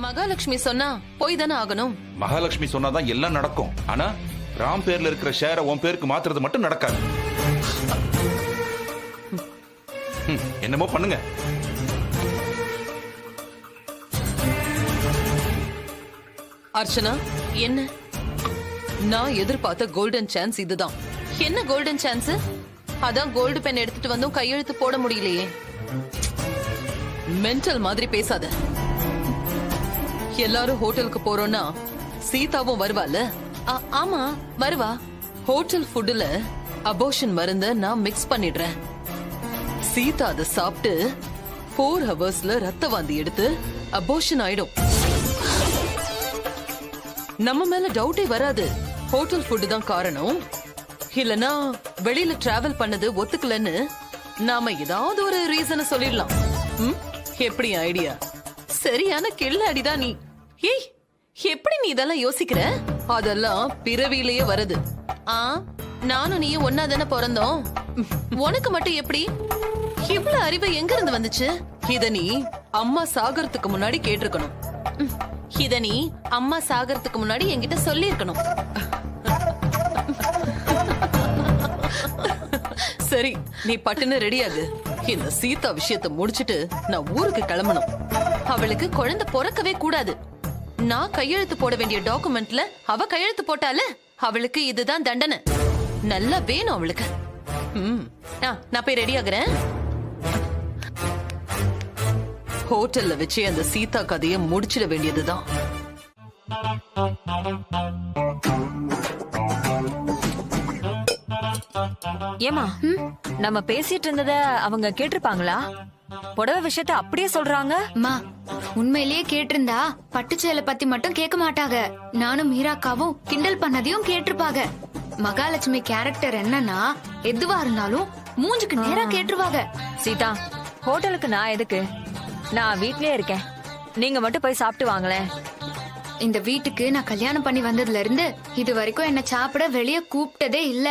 மகாலட்சுமி சொன்னா போய் தானே ஆகணும். மகாலட்சுமி சொன்னாதான் எல்லாம் நடக்கும். ஆனா ராம் பேர்ல இருக்கிற ஷேரை உன் பேருக்கு மாத்துறது மட்டும் நடக்காது. என்னமோ பண்ணுங்க. அர்ச்சனா, என்ன? நான் எதிர்பார்த்த கோல்டன் சான்ஸ் இதுதான். என்ன கோல்டன் சான்ஸ்? அதான் கோல்டு பென் எடுத்துட்டு வந்தும் கையெழுத்து போட முடியலையே. மென்டல் மாதிரி பேசாத. எல்லாரும் ஹோட்டலுக்கு போறோம்னா சீதாவும் வருவால? ஆமா வருவா. ஹோட்டல் ஃபுட்ல அபோர்ஷன் மருந்த நான் மிக்ஸ் பண்ணிடுறேன். சீதா அதை சாப்பிட்டு 4 ஹவர்ஸ்ல ரத்த வாந்தி எடுத்து அபோர்ஷன் ஆயிடும். நம்ம மேல டவுட்டே வராது. ஹோட்டல் ஃபுட் தான் காரணம். இல்லனா வெளியில டிராவல் பண்ணது ஒத்துக்கலன்னு நாம ஏதாவது ஒரு ரீசனை சொல்லிடலாம். எப்படி ஐடியா? சரியான கில்லாடிதான் நீ. ஏய், எப்படி நீ இதெல்லாம் யோசிக்கிற? அதெல்லாம் பிறவியிலேயே வருது. நானும் நீயும் ஒன்னா தானே பிறந்தோம். உனக்கு மட்டும் எப்படி இவ்வளவு அறிவு எங்க இருந்து வந்துச்சு? இத நீ அம்மா சாகறதுக்கு முன்னாடி கேட்டிருக்கணும். இத நீ அம்மா சாகறதுக்கு முன்னாடி என்கிட்ட சொல்லி இருக்கணும். சரி, நீ பட்டுன்னு ரெடியாகு. இந்த சீதா விஷயத்தை முடிச்சிட்டு நான் ஊருக்கு கிளம்பணும். அவளுக்கு குழந்தை பிறக்கவே கூடாது. நான் கையெழுத்து போட வேண்டிய டாக்குமெண்ட்ல அவ கையெழுத்து போட்டால அவளுக்கு இதுதான் தண்டனை. நல்லா வேணும் அவளுக்கு. நான் போய் ரெடி ஆகுறேன். ஹோட்டல்ல வச்சு அந்த சீதா கதையை முடிச்சிட வேண்டியதுதான். ஏமா, நம்ம பேசிட்டு இருந்தத அவங்க கேட்டிருப்பாங்களா? புடவை விஷயத்த அப்படியே சொல்றாங்க. அம்மா, உண்மையிலேயே கேட்டிருந்தா பட்டுச்சேலை பத்தி மட்டும் கேட்க மாட்டாங்க. நானும் மீராக்காவும் கிண்டல் பண்ணதையும் கேட்டிருப்பாங்க. மகாலட்சுமி கேரக்டர் என்னன்னா எதுவா இருந்தாலும் மூஞ்சுக்கு நேரா கேட்டுருவாங்க. சீதா, ஹோட்டலுக்கு நான் எதுக்கு? நான் வீட்லயே இருக்கேன். நீங்க மட்டும் போய் சாப்பிட்டு வாங்களேன். இந்த வீட்டுக்கு நான் கல்யாணம் பண்ணி வந்ததுல இருந்து இது வரைக்கும் என்ன சாப்பிட வெளியே கூப்பிட்டதே இல்ல.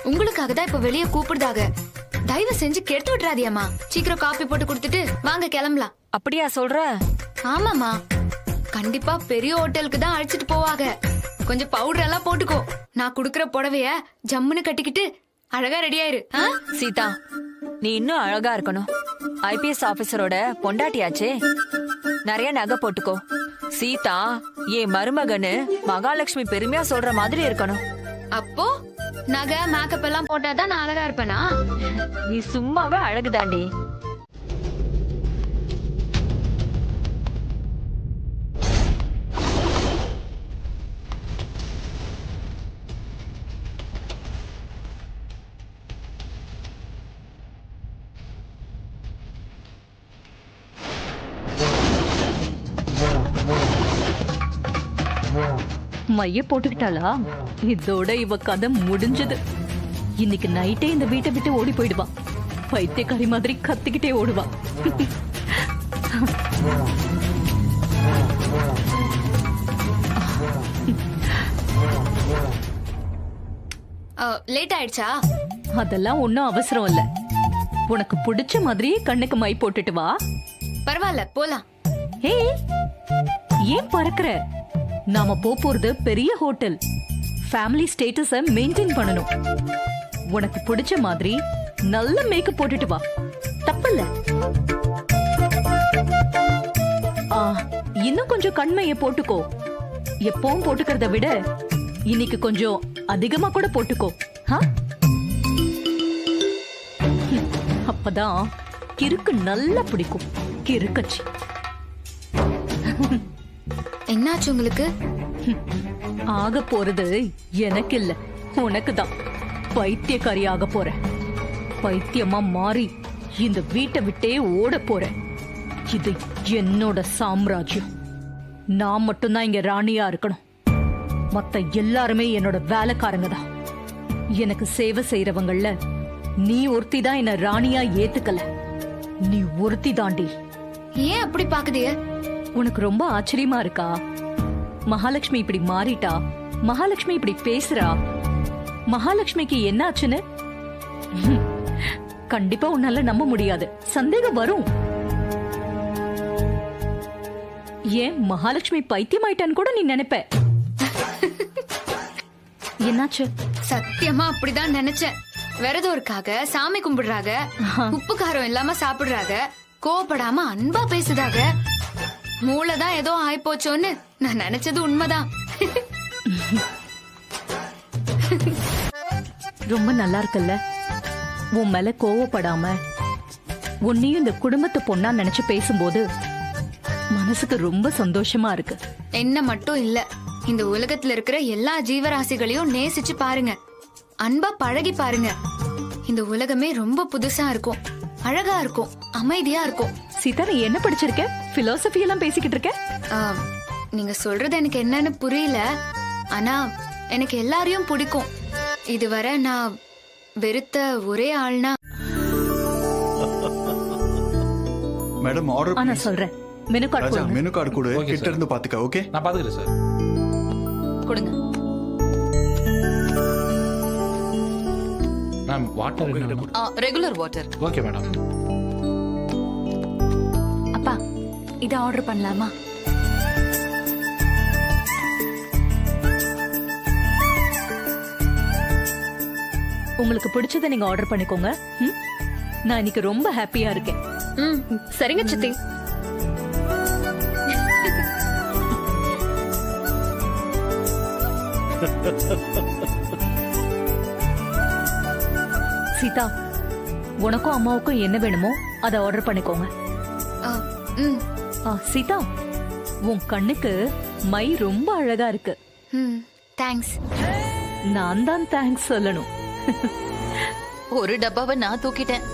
உங்களுக்காக தான் இப்ப வெளியே கூப்பிடுதாக. தயவு செஞ்சு கெடுத்து விட்டுறாதியம்மா. சீக்கிரம் காபி போட்டு கொடுத்துட்டு வாங்க கிளம்பலாம். அப்படியா சொல்ற? ஆமாமா, கண்டிப்பா பெரிய ஹோட்டலுக்கு தான் அழைச்சிட்டு போவாங்க. கொஞ்சம் பவுடர் எல்லாம் போட்டுக்கோ. நான் குடுக்கற புடவைய ஜம்முன்னு கட்டிக்கிட்டு அழகா ரெடி ஆயிரு. சீதா, நீ இன்னும் அழகா இருக்கணும். ஐபிஎஸ் ஆபீசரோட பொண்டாட்டியாச்சே. நிறைய நகை போட்டுக்கோ. சீதா என் மருமகன்னு மகாலட்சுமி பெருமையா சொல்ற மாதிரி இருக்கணும். அப்போ நகை மேக்கப் எல்லாம் போட்டாதான் நான் அழகா இருப்பேனா? நீ சும்மாவே அழகுதாண்டி. மைய போட்டுக்கிட்டாளா? இதோட இவ கதை முடிஞ்சது. இன்னைக்கு நைட்டே இந்த வீட்டை விட்டு ஓடி போயிடுவா. பைத்தியக்காரி மாதிரி கத்திக்கிட்டே ஓடுவா. லேட் ஆயிடுச்சா? அதெல்லாம் ஒன்னும் அவசரம் இல்ல. உனக்கு பிடிச்ச மாதிரியே கண்ணுக்கு மை போட்டுட்டு வா. பரவாயில்ல, போலாம். ஏன் பறக்குற? நாம போறது பெரிய ஹோட்டல். ஃபேமிலி ஸ்டேட்டஸ மெயின்டைன் பண்ணணும். உனக்கு பிடிச்ச மாதிரி நல்ல மேக்கப் போட்டுட்டு வா. தப்பில்ல. இன்னும் கொஞ்சம் கண்மைய போட்டுக்கோ. எப்பவும் போட்டுக்கிறத விட இன்னைக்கு கொஞ்சம் அதிகமா கூட போட்டுக்கோ. அப்பதான் கிறுக்கு நல்லா பிடிக்கும். கிறுக்கச்சி. என்னாச்சு உங்களுக்கு? ஆக போறது எனக்கு இல்ல, உனக்கு தான். பைத்தியக்காரி ஆக போற. பைத்தியமா மாறி இந்த வீட்டை விட்டே ஓட போற. இது என்னோட சாம்ராஜ்யம். நான் மட்டும்தான் இங்க ராணியா இருக்கணும். மத்த எல்லாருமே என்னோட வேலைக்காரங்க தான். எனக்கு சேவை செய்யறவங்கள நீ ஒருத்தி தான் என்ன ராணியா ஏத்துக்கல. நீ ஒருத்தி தாண்டி. ஏன் அப்படி பாக்குதிய? உனக்கு ரொம்ப ஆச்சரியமா இருக்கா? மகாலட்சுமி இப்படி மாறிட்டா, மகாலட்சுமி இப்படி பேசுறா. மகாலட்சுமிக்கு என்ன ஆச்சுன்னு? கண்டிப்பா உன்னால நம்ப முடியாது, சந்தேகம் வரும். ஏன் மகாலட்சுமி பைத்தியமாயிட்டான்னு கூட நீ நினைப்ப. என்னாச்சு? சத்தியமா அப்படிதான் நினைச்சேன். விரதோருக்காக சாமி கும்பிடுறாங்க, உப்பு காரம் இல்லாம சாப்பிடுறாங்க, கோவப்படாம அன்பா பேசுதாங்க. மூளைதான் ஏதோ ஆயிப்போச்சோன்னு நான் நினைச்சது உண்மைதான். ரொம்ப நல்லா இருக்குல்ல, உன் மேல கோவப்படாம உன்னையும் இந்த குடும்பத்து பொண்ணா நினைச்சு பேசும்போது மனசுக்கு ரொம்ப சந்தோஷமா இருக்கு. என்ன மட்டும் இல்ல, இந்த உலகத்துல இருக்கிற எல்லா ஜீவராசிகளையும் நேசிச்சு பாருங்க, அன்பா பழகி பாருங்க. இந்த உலகமே ரொம்ப புதுசா இருக்கும், அழகா இருக்கும், அமைதியா இருக்கும். சீதா, நீ என்ன படிச்சிருக்க? பிலாசபி எல்லாம் பேசிக்கிட்டு இருக்க? ஆ, நீங்க சொல்றது எனக்கு என்னன்னு புரியல, ஆனா எனக்கு எல்லாரையும் பிடிக்கும். இதுவரை நான் வெறுத்த ஒரே ஆள்னா மேடம் ஆர்டர். நான் சொல்றேன், மெனு கார்டு ராஜா கொடுங்க. மெனு கார்டு கொடு, Okay, கிட்ட sir. இருந்து பாத்துக்க. ஓகே, நான் பாத்துக்கிறேன் சார். கொடுங்க. Ma'am water regular water. Okay madam. அப்பா இத ஆர்டர் பண்ணலாமா? உங்களுக்கு பிடிச்சதை நீங்க ஆர்டர் பண்ணிக்கோங்க. ம்? நான் இன்னைக்கு ரொம்ப ஹாப்பியா இருக்கேன். சரிங்க சித்தி. சீதா, உனக்கும் அம்மாவுக்கும் என்ன வேணுமோ அதை ஆர்டர் பண்ணிக்கோங்க. ஆ, ம், சீதா, உன் கண்ணுக்கு மை ரொம்ப அழகா இருக்கு. ம், தேங்க்ஸ். நான் தான் தேங்க்ஸ் சொல்லணும். ஒரு டப்பாவை நான் தூக்கிட்டேன்,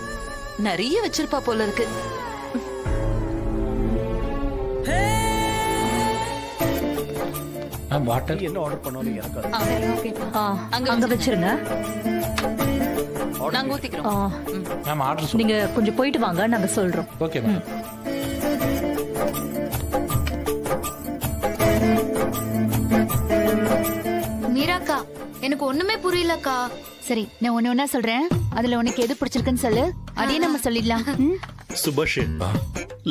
நிறைய வச்சிருப்பா போல இருக்கு. Ma'am water. அங்க வச்சிருங்க. நாங்க ஊத்திக்கிறோம். மேம் ஆர்டர் சொல்லுங்க. நீங்க கொஞ்சம் போயிட்டு வாங்க, நாங்க சொல்றோம். Okay ma'am. மீராக்கா, எனக்கு ஒண்ணுமே புரியலக்கா. சரி, நான் ஒண்ணு ஒண்ணா சொல்றேன். அதுல உனக்கு எது பிடிச்சிருக்குன்னு சொல்லு, அதையே நம்ம சொல்லிடலாம். ம்? சுபாஷ்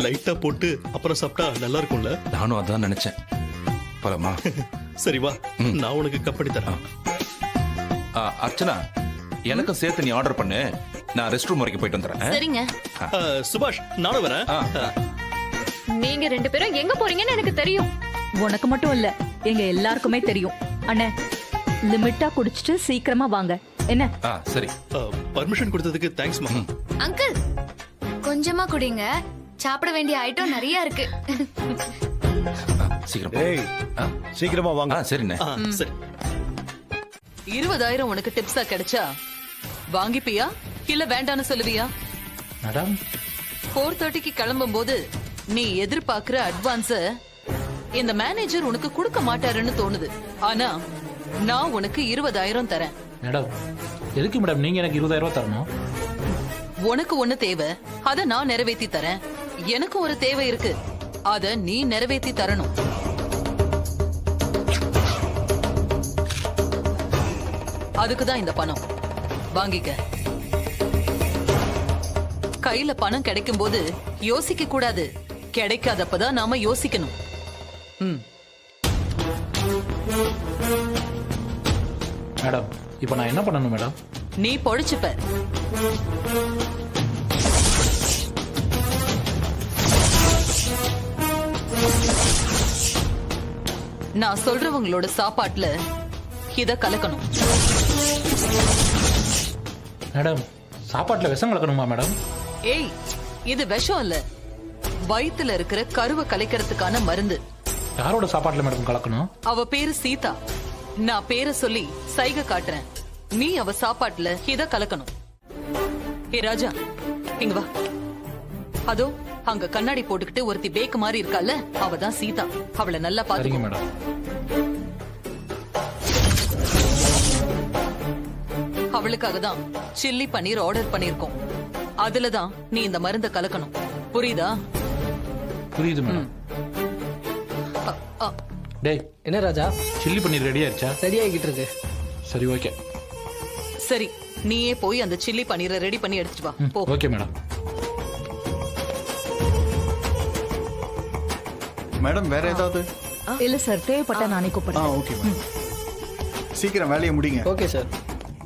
லைட்டா போட்டு அப்புறம் சாப்பிட்டா நல்லா இருக்கும்ல? நானும் அதான் நினைச்சேன். போலாமா? சரி வா, நான் உனக்கு கப்படி தரேன். அர்ச்சனா, எனக்கும் சேர்த்து நீ ஆர்டர் பண்ணு, நான் ரெஸ்ட் ரூம் வரைக்கும் போயிட்டு வந்துடுறேன். சரிங்க. சுபாஷ் நானும் வரேன். நீங்க ரெண்டு பேரும் எங்க போறீங்கன்னு எனக்கு தெரியும். உனக்கு மட்டும் இல்ல, எங்க எல்லாருக்குமே தெரியும். அண்ணே, லிமிட்டா குடிச்சிட்டு சீக்கிரமா வாங்க. என்ன? சரி. பர்மிஷன் கொடுத்ததுக்கு தேங்க்ஸ் மா. அங்கிள், கொஞ்சமா குடிங்க, சாப்பிட வேண்டிய ஐட்டம் நிறைய இருக்கு. சீக்கிரம். சீக்கிரமா வாங்க. சரிண்ணே. சரி. 20,000 உனக்கு டிப்ஸா கிடைச்சா வாங்கிப்பியா இல்ல வேண்டான்னு சொல்லுவியா? மேடம் 4:30க்கு கிளம்பும் போது நீ எதிர்பார்க்கிற அட்வான்ஸ இந்த மேனேஜர் உனக்கு கொடுக்க மாட்டாருன்னு தோணுது. ஆனா நான் உனக்கு 20,000 தரேன். மேடம் எதுக்கு மேடம் நீங்க எனக்கு 20,000 ரூபாய் தரணும்? உனக்கு ஒண்ணு தேவை, அத நான் நிறைவேத்தி தரேன். எனக்கு ஒரு தேவை இருக்கு, அத நீ நிறைவேத்தி தரணும். அதுக்குதான் இந்த பணம். வாங்கிக்க. கையில பணம் கிடைக்கும் போது யோசிக்க கூடாது, கிடைக்காதப்பதான் நாம யோசிக்கணும். மேடம் இப்போ நான் என்ன பண்ணணும் மேடம்? நீ பொழிச்சுப்ப. நான் சொல்றவங்களோட சாப்பாட்டுல இத கலக்கணும். மேடம் சாப்பாட்டுல விஷம் கலக்கணுமா மேடம்? ஏய், இது விஷம் இல்ல, வயித்துல இருக்கிற கருவை கலைக்கிறதுக்கான மருந்து. யாரோட சாப்பாட்டுல மேடம் கலக்கணும்? அவ பேரு சீதா. நான் பேரை சொல்லி சைகை காட்டுறேன், நீ அவ சாப்பாட்டுல இத கலக்கணும். ஏ ராஜா, இங்க வா. அதோ அங்க கண்ணாடி போட்டுக்கிட்டு ஒருத்தி பேக்கு மாதிரி இருக்கால, அவதான் சீதா. அவளை நல்லா சரிங்க பாத்துக்கோ. மேடம். அவளுக்காக தான் சில்லி பன்னீர் ஆர்டர் பண்ணிருக்கோம். அதுலதான் நீ இந்த மருந்த கலக்கணும், புரியுதா? புரியுது மேடம். அ, அ, டேய் என்ன ராஜா, சில்லி பன்னீர் ரெடி ஆயிடுச்சா? ரெடி ஆகிட்டு இருக்கு. சரி ஓகே. சரி, நீயே போய் அந்த சில்லி பன்னீரை ரெடி பண்ணி எடுத்துட்டு வா போ. Okay madam. மேடம் வேற ஏதாவது? இல்ல சார், தேவைப்பட்டா நானே கூப்பிடுறேன். Okay madam. சீக்கிரம் வேலையை முடிங்க. Okay sir.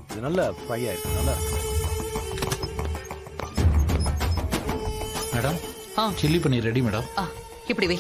இது நல்ல ஃப்ரை ஆயிருக்கு. நல்லா மேடம் சில்லி பன்னீர் ரெடி மேடம். இப்படி வை.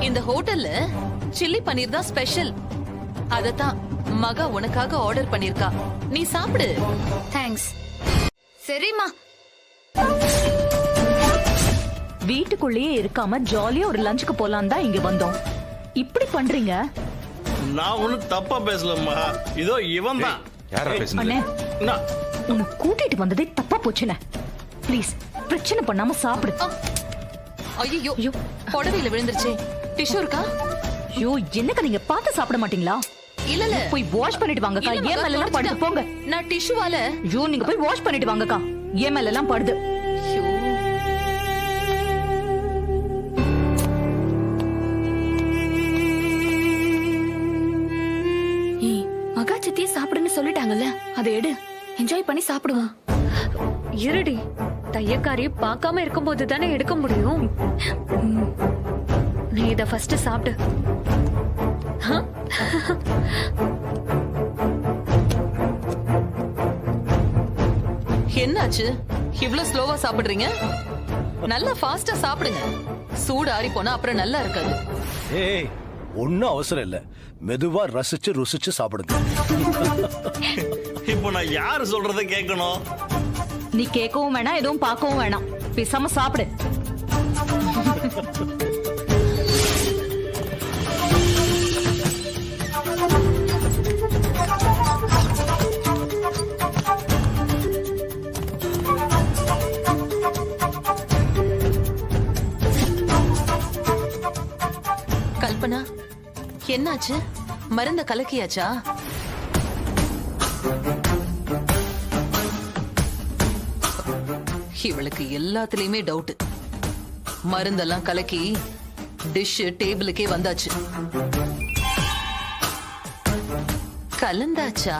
இந்த ஹோட்டல்ல சில்லி பன்னீர் தான் ஸ்பெஷல். அதத்தான் மகா உனக்காக ஆர்டர் பண்ணிருக்கா. நீ சாப்பிடு. தேங்க்ஸ். சரிம்மா. வீட்டுக்குள்ளேயே இருக்காம ஜாலியா ஒரு லஞ்சுக்கு போலாம் தான் இங்க வந்தோம். இப்படி பண்றீங்க? நான் ஒண்ணும் தப்பா பேசலம்மா. இதோ இவன் தான். யாரா பேசுனது? அண்ணே, உன்னை கூட்டிட்டு வந்ததே தப்பா போச்சுனே. ப்ளீஸ் பிரச்சனை பண்ணாம சாப்பிடு. ஐயோ புடவையில விழுந்துருச்சே. டிஷ்யூ இருக்கா? ஐயோ, என்னக்கா நீங்க பார்த்து சாப்பிட மாட்டீங்களா? இல்ல போய் வாஷ் பண்ணிட்டு வாங்கக்கா. ஏன் மேல எல்லாம் படுது போங்க. நான் டிஷ்யூவால. ஐயோ, நீங்க போய் வாஷ் பண்ணிட்டு வாங்கக்கா. ஏன் மேல எல்லாம் படுது. மகா சித்தியே சாப்பிடுன்னு சொல்லிட்டாங்கல்ல, அதை எடு. என்ஜாய் பண்ணி சாப்பிடுவோம். இருடி, தையக்காரி பார்க்காம இருக்கும்போது தானே எடுக்க முடியும். நீ இத ஃபர்ஸ்ட் சாப்பிடு. என்னாச்சு? இவ்ளோ ஸ்லோவா சாப்பிடுறீங்க? நல்லா ஃபாஸ்டா சாப்பிடுங்க. சூடு ஆறி போனா அப்புறம் நல்லா இருக்காது. ஏய், ஒன்னும் அவசரம் இல்ல. மெதுவா ரசிச்சு ருசிச்சு சாப்பிடுங்க. இப்போ நான் யாரு சொல்றத கேட்கணும்? நீ கேட்கவும் வேணாம், எதுவும் பார்க்கவும் வேணாம். பேசாம சாப்பிடு. கல்பனா, என்னாச்சு? மருந்த கலக்கியாச்சா? இவளுக்கு எல்லாத்துலயுமே டவுட். மருந்தெல்லாம் கலக்கி டிஷ் டேபிளுக்கே வந்தாச்சு. கலந்தாச்சா?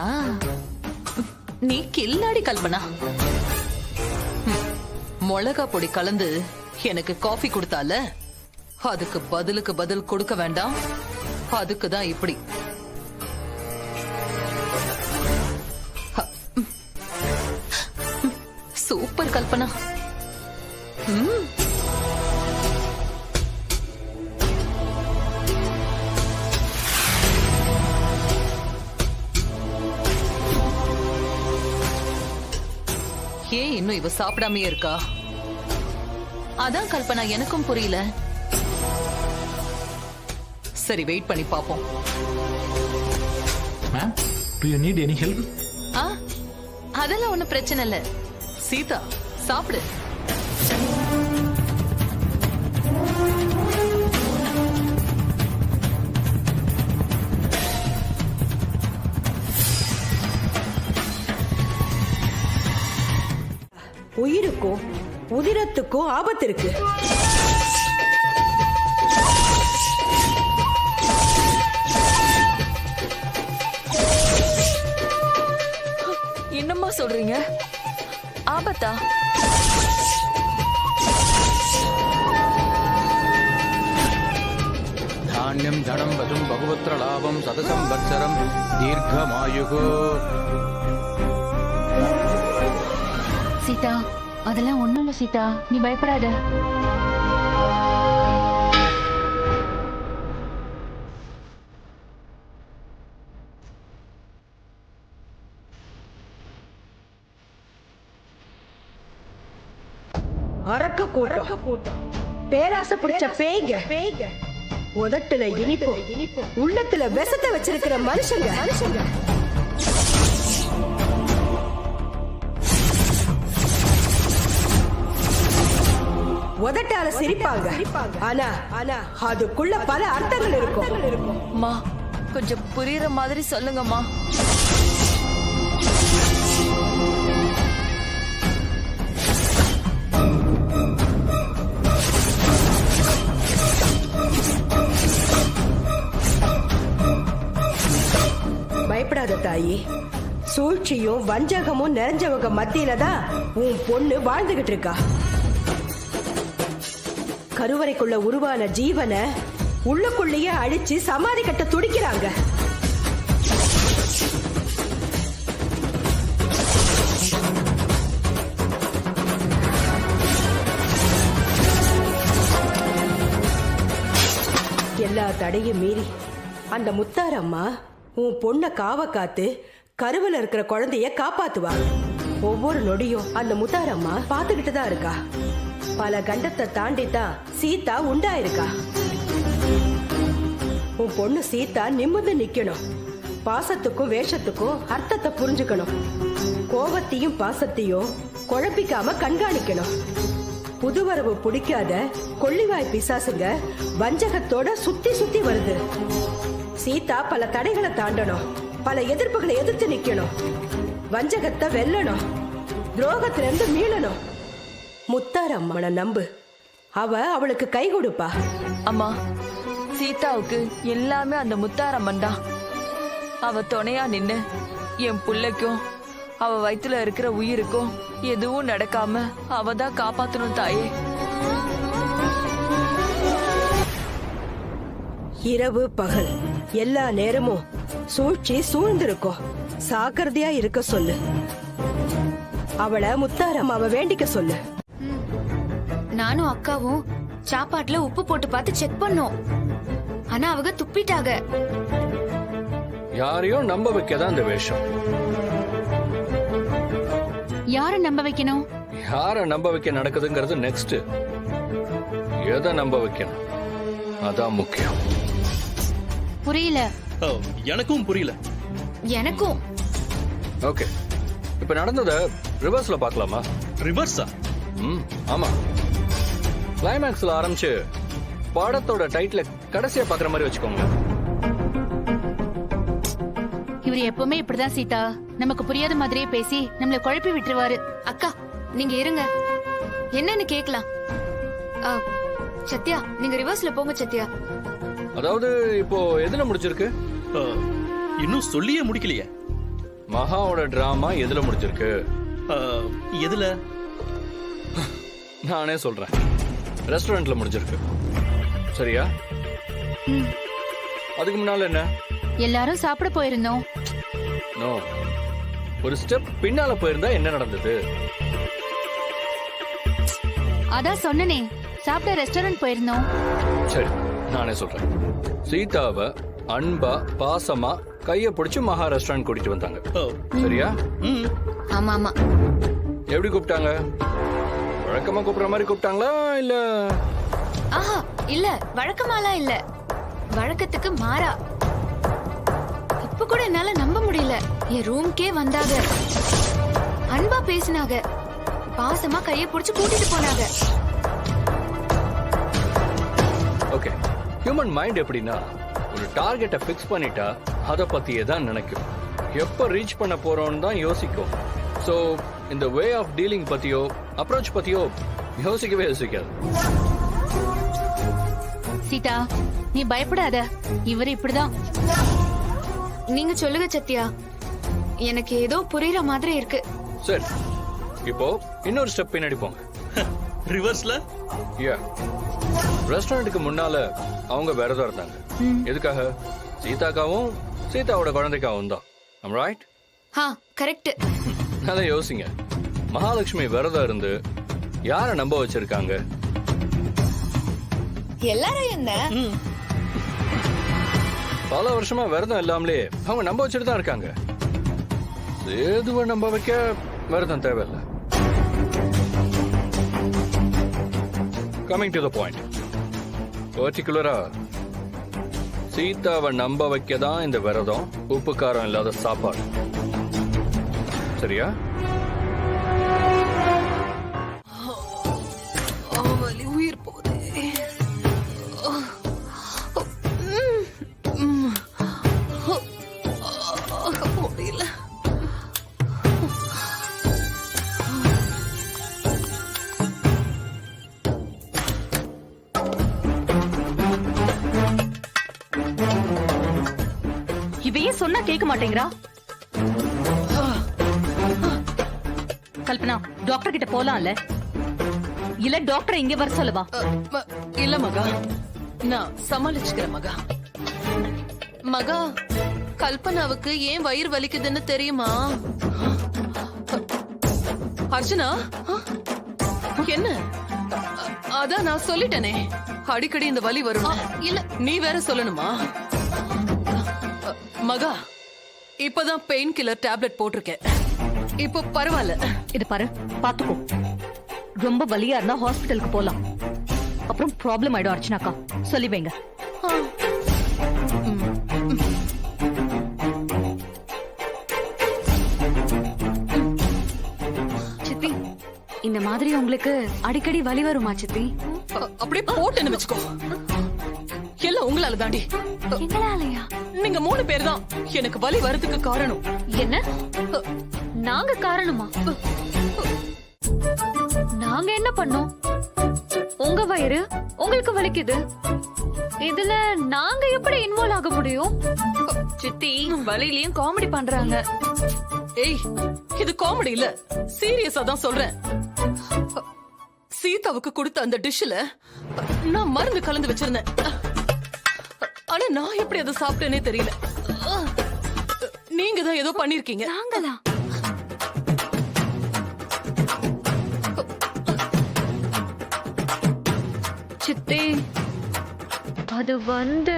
நீ கில்லாடி கல்பனா. மிளகா பொடி கலந்து எனக்கு காஃபி கொடுத்தால, அதுக்கு பதிலுக்கு பதில் கொடுக்க வேண்டாம். அதுக்குதான் இப்படி. சூப்பர் கல்பனா. ஏன் இன்னும் இவ சாப்பிடாமே இருக்கா? அதான் கல்பனா, எனக்கும் புரியல. சரி, வெயிட் பண்ணி பாப்போம். Ma'am, do you need any help? அதெல்லாம் ஒண்ணும் பிரச்சனை இல்ல. சீதா, சாப்பிடு. உயிருக்கும் உதிரத்துக்கும் ஆபத்து இருக்கு. என்னம்மா சொல்றீங்க? ஆபத்தா? தானியம் தனம் வசும் பகுபத்ர லாபம் சதசம்பத்சரம் தீர்க்கமாயுகு. சீதா, அதெல்லாம் ஒண்ணும் இல்ல சீதா, நீ பயப்படாத. அரக்க கூட்டம், பேராசை பிடிச்ச பேய்ங்க, உதட்டுல இனிப்பு, உள்ளத்துல விஷத்தை வச்சிருக்கிற மனுஷங்க. உதட்டால சிரிப்பாங்க, ஆனா அதுக்குள்ள பல அர்த்தங்கள் இருக்கும். அம்மா, கொஞ்சம் புரியுற மாதிரி சொல்லுங்கம்மா. பயப்படாத தாயி, சூழ்ச்சியும் வஞ்சகமும் நிறைஞ்சவங்க மத்தியில தான் உன் பொண்ணு வாழ்ந்துகிட்டு இருக்கா. கருவறைக்குள்ள உருவான ஜீவனை உள்ளுக்குள்ளேயே அழிச்சு சமாதி கட்ட துடிக்கிறாங்க. எல்லா தடையும் மீறி அந்த முத்தாரம்மா உன் பொண்ண காவ காத்து கருவில இருக்கிற குழந்தைய காப்பாத்துவா. ஒவ்வொரு நொடியும் அந்த முத்தாரம்மா பாத்துக்கிட்டு தான் இருக்கா. பல கண்டத்தை தாண்டித்தான் சீதா உண்டாயிருக்கா. உன் பொண்ணு சீதா நிமிர்ந்து நிக்கணும். பாசத்துக்கும் வேஷத்துக்கும் அர்த்தத்தை புரிஞ்சுக்கணும். கோபத்தையும் பாசத்தையும் குழப்பிக்காம கண்காணிக்கணும். புதுவரவு பிடிக்காத கொள்ளிவாய் பிசாசுங்க வஞ்சகத்தோட சுத்தி சுத்தி வருது. சீதா பல தடைகளை தாண்டணும். பல எதிர்ப்புகளை எதிர்த்து நிக்கணும். வஞ்சகத்தை வெல்லணும். துரோகத்திலிருந்து மீளணும். முத்தாரம்மனை நம்பு, அவளுக்கு கை கொடுப்பா. அம்மா, சீதாவுக்கு எல்லாமே அந்த முத்தாரம்மன் தான். அவ துணையா நின்னு என் புள்ளைக்கும் அவ வயித்துல இருக்கிற உயிருக்கும் எதுவும் நடக்காம அவ தான் காப்பாத்தணும் தாயே. இரவு பகல் எல்லா நேரமும் சூழ்ச்சி சூழ்ந்திருக்கும். சாக்கிரதையா இருக்க சொல்லு. அவளை முத்தாரம் அவ வேண்டிக்க சொல்லு. நானும் அக்காவும் சாப்பாட்டுல உப்பு போட்டு பார்த்து செக் பண்ணோம். ஆனா அவங்க துப்பிட்டாங்க. யாரையும் நம்ப வைக்கதான் இந்த வேஷம். யார நம்ப வைக்கணும்? யார நம்ப வைக்க நடக்குதுங்கிறது நெக்ஸ்ட். எதை நம்ப வைக்கணும் அதான் முக்கியம். புரியல. எனக்கும் புரியல. எனக்கும். ஓகே, இப்ப நடந்தத ரிவர்ஸ்ல பார்க்கலாமா? ரிவர்ஸா? ஆமா. கிளைமேக்ஸ்ல ஆரம்பிச்சு படத்தோட டைட்டில் கடைசியா பாக்குற மாதிரி வச்சுக்கோங்க. இவர் எப்பவுமே இப்படிதான் சீதா, நமக்கு புரியாத மாதிரியே பேசி நம்மள குழப்பி விட்டுருவாரு. அக்கா, நீங்க இருங்க, என்னன்னு கேக்கலாம். சத்யா, நீங்க ரிவர்ஸ்ல போங்க. சத்யா, அதாவது இப்போ எதுல முடிச்சிருக்கு? இன்னும் சொல்லியே முடிக்கலையே. மகாவோட டிராமா எதுல முடிச்சிருக்கு? எதுல? நானே சொல்றேன், ரெஸ்டாரண்ட்ல முடிச்சிருக்கு. சரியா? அதுக்கு முன்னால என்ன? எல்லாரும் சாப்பிட போயிருந்தோம். நோ, ஒரு ஸ்டெப் பின்னால போயிருந்தா என்ன நடந்தது? அதான் சொன்னனே, சாப்பிட ரெஸ்டாரண்ட் போயிருந்தோம். சரி, நானே சொல்றேன். சீதாவை அன்பா பாசமா கைய பிடிச்சு மகா ரெஸ்டாரண்ட் கூட்டிட்டு வந்தாங்க. சரியா? ஆமா ஆமா. எப்படி கூப்பிட்டாங்க? வழக்கமா கூப்பிடுற மாதிரி கூப்பிட்டாங்களா இல்ல? ஆஹா, இல்ல, வழக்கமாலாம் இல்ல, வழக்கத்துக்கு மாறா. இப்ப கூட என்னால நம்ப முடியல. என் ரூம்க்கே வந்தாங்க, அன்பா பேசினாங்க, பாசமா கைய பிடிச்சு கூட்டிட்டு போனாங்க. ஓகே, ஹியூமன் மைண்ட் எப்படின்னா ஒரு டார்கெட்டை ஃபிக்ஸ் பண்ணிட்டா அதை பத்தியே தான் நினைக்கும். எப்ப ரீச் பண்ண போறோம்னு தான் யோசிக்கும். சோ இந்த வே ஆஃப் டீலிங் பத்தியோ அப்ரோச் பத்தியோ யோசிக்கவே யோசிக்காது. சீதா நீ பயப்படாத, இவர் இப்படிதான். நீங்க சொல்லுங்க சத்யா, எனக்கு ஏதோ புரியுற மாதிரி இருக்கு. சரி, இப்போ இன்னொரு ஸ்டெப் பின்னாடி போங்க. ரிவர்ஸ்ல ரெஸ்டாரண்ட்டுக்கு முன்னால அவங்க விரதம் இருந்தாங்க. எதுக்காக? சீதாக்காவும் சீதாவோட குழந்தைக்காவும் தான். ரைட்? கரெக்ட். நல்லா யோசிங்க. மகாலட்சுமி விரதம் இருந்து யார நம்ப வச்சிருக்காங்க? எல்லாரும் என்ன பல வருஷமா விரதம் இல்லாமலே அவங்க நம்ப வச்சுட்டு தான் இருக்காங்க. சேதுவை நம்ப வைக்க விரதம் தேவையில்லை. கமிங் டு த பாயிண்ட், பர்டிகுலரா சீதாவை நம்ப வைக்க தான் இந்த விரதம், உப்பு காரம் இல்லாத சாப்பாடு. சரியா? உயிர் போதே. முடியல. இவையே சொன்னா கேட்க மாட்டேங்கிறா. கல்பனா, டாக்டர் கிட்ட போலாம்ல? இல்ல டாக்டர் இங்க வர சொல்லவா? இல்ல மகா, நான் சமாளிச்சுக்கிறேன் மகா. மகா, கல்பனாவுக்கு ஏன் வயிறு வலிக்குதுன்னு தெரியுமா? அர்ச்சனா, என்ன? அதான் நான் சொல்லிட்டேனே, அடிக்கடி இந்த வலி வரும். இல்ல நீ வேற சொல்லணுமா? மகா, இப்பதான் பெயின் கில்லர் டேப்லெட் போட்டிருக்கேன். இப்போ பரவாயில்ல. இது பாரு, பாத்துக்கோ. ரொம்ப வலியா இருந்தா ஹாஸ்பிட்டலுக்கு போலாம். அப்புறம் ப்ராப்ளம் ஆயிடும் அர்ச்சனாக்கா. சொல்லி வைங்க. சித்தி, இந்த மாதிரி உங்களுக்கு அடிக்கடி வலி வருமா சித்தி? அப்படியே போட்டுன்னு வச்சுக்கோ. எல்லாம் உங்களால தாண்டி. எங்களாலயா? நீங்க 3 பேர் தான் எனக்கு வலி வரதுக்கு காரணம். என்ன? நாங்க காரணமா? நாங்க என்ன பண்ணோம்? உங்க வயிறு உங்களுக்கு வலிக்குது, இதுல நாங்க எப்படி இன்வால்வ் ஆக முடியும்? சித்தி வலியிலயும் காமெடி பண்றாங்க. ஏய், இது காமெடி இல்ல, சீரியஸா தான் சொல்றேன். சீதாவுக்கு கொடுத்த அந்த டிஷ்ல நான் மருந்து கலந்து வச்சிருந்தேன். ஆனா நான் எப்படி அதை சாப்பிட்டேனே தெரியல. நீங்க தான் ஏதோ பண்ணிருக்கீங்க. நாங்களா? சித்தி, அது வந்து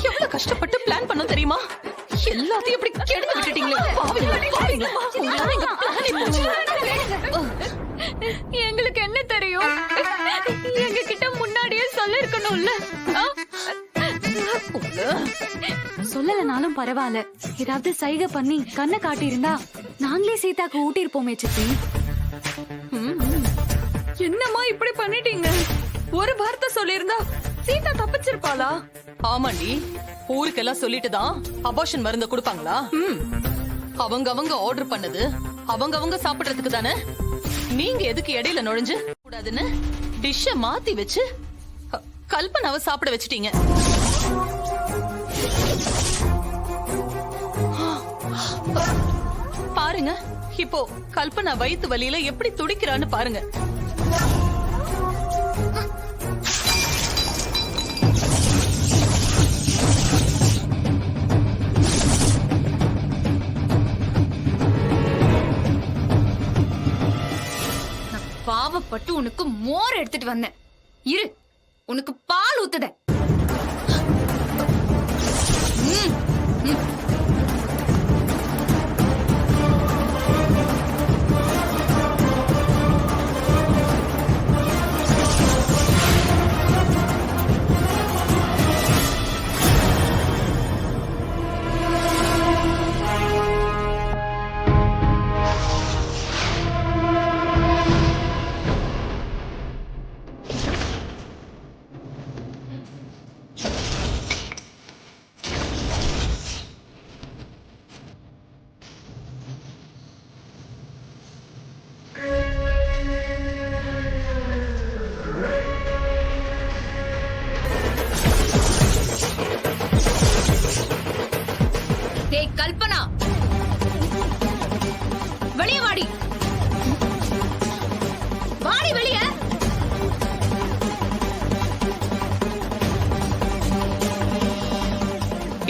எவ்வளவு கஷ்டப்பட்டு பிளான் பண்ண தெரியுமா? எல்லாத்தையும் இப்படி கெடுத்து விட்டுட்டீங்களே. எங்களுக்கு என்ன தெரியும்? எங்க கிட்ட முன்னாடியே சொல்லிருக்கணும்ல. சொல்லலனாலும் பரவாயில்ல, ஏதாவது சைகை பண்ணி கண்ணை காட்டியிருந்தா நாங்களே சீதாக்கு ஊட்டிருப்போமே சித்தி. என்னம்மா இப்படி பண்ணிட்டீங்க? ஒரு வார்த்தை சொல்லியிருந்தா சீதா தப்பிச்சிருப்பாளா? ஆமாண்டி, ஊருக்கெல்லாம் சொல்லிட்டு தான் அபார்ஷன் மருந்து கொடுப்பாங்களா? அவங்க ஆர்டர் பண்ணது அவங்க சாப்பிடுறதுக்கு தானே. நீங்க எதுக்கு இடையில நுழைஞ்சு கூடாதுன்னு டிஷ்ஷ மாத்தி வச்சு கல்பனாவை சாப்பிட வச்சிட்டீங்க. பாருங்க, இப்போ கல்பனா வயித்து வலியில எப்படி துடிக்கிறான்னு பாருங்க. பாவப்பட்டு உனக்கு மோர் எடுத்துட்டு வந்தேன். இரு, உனக்கு பால் ஊத்துத.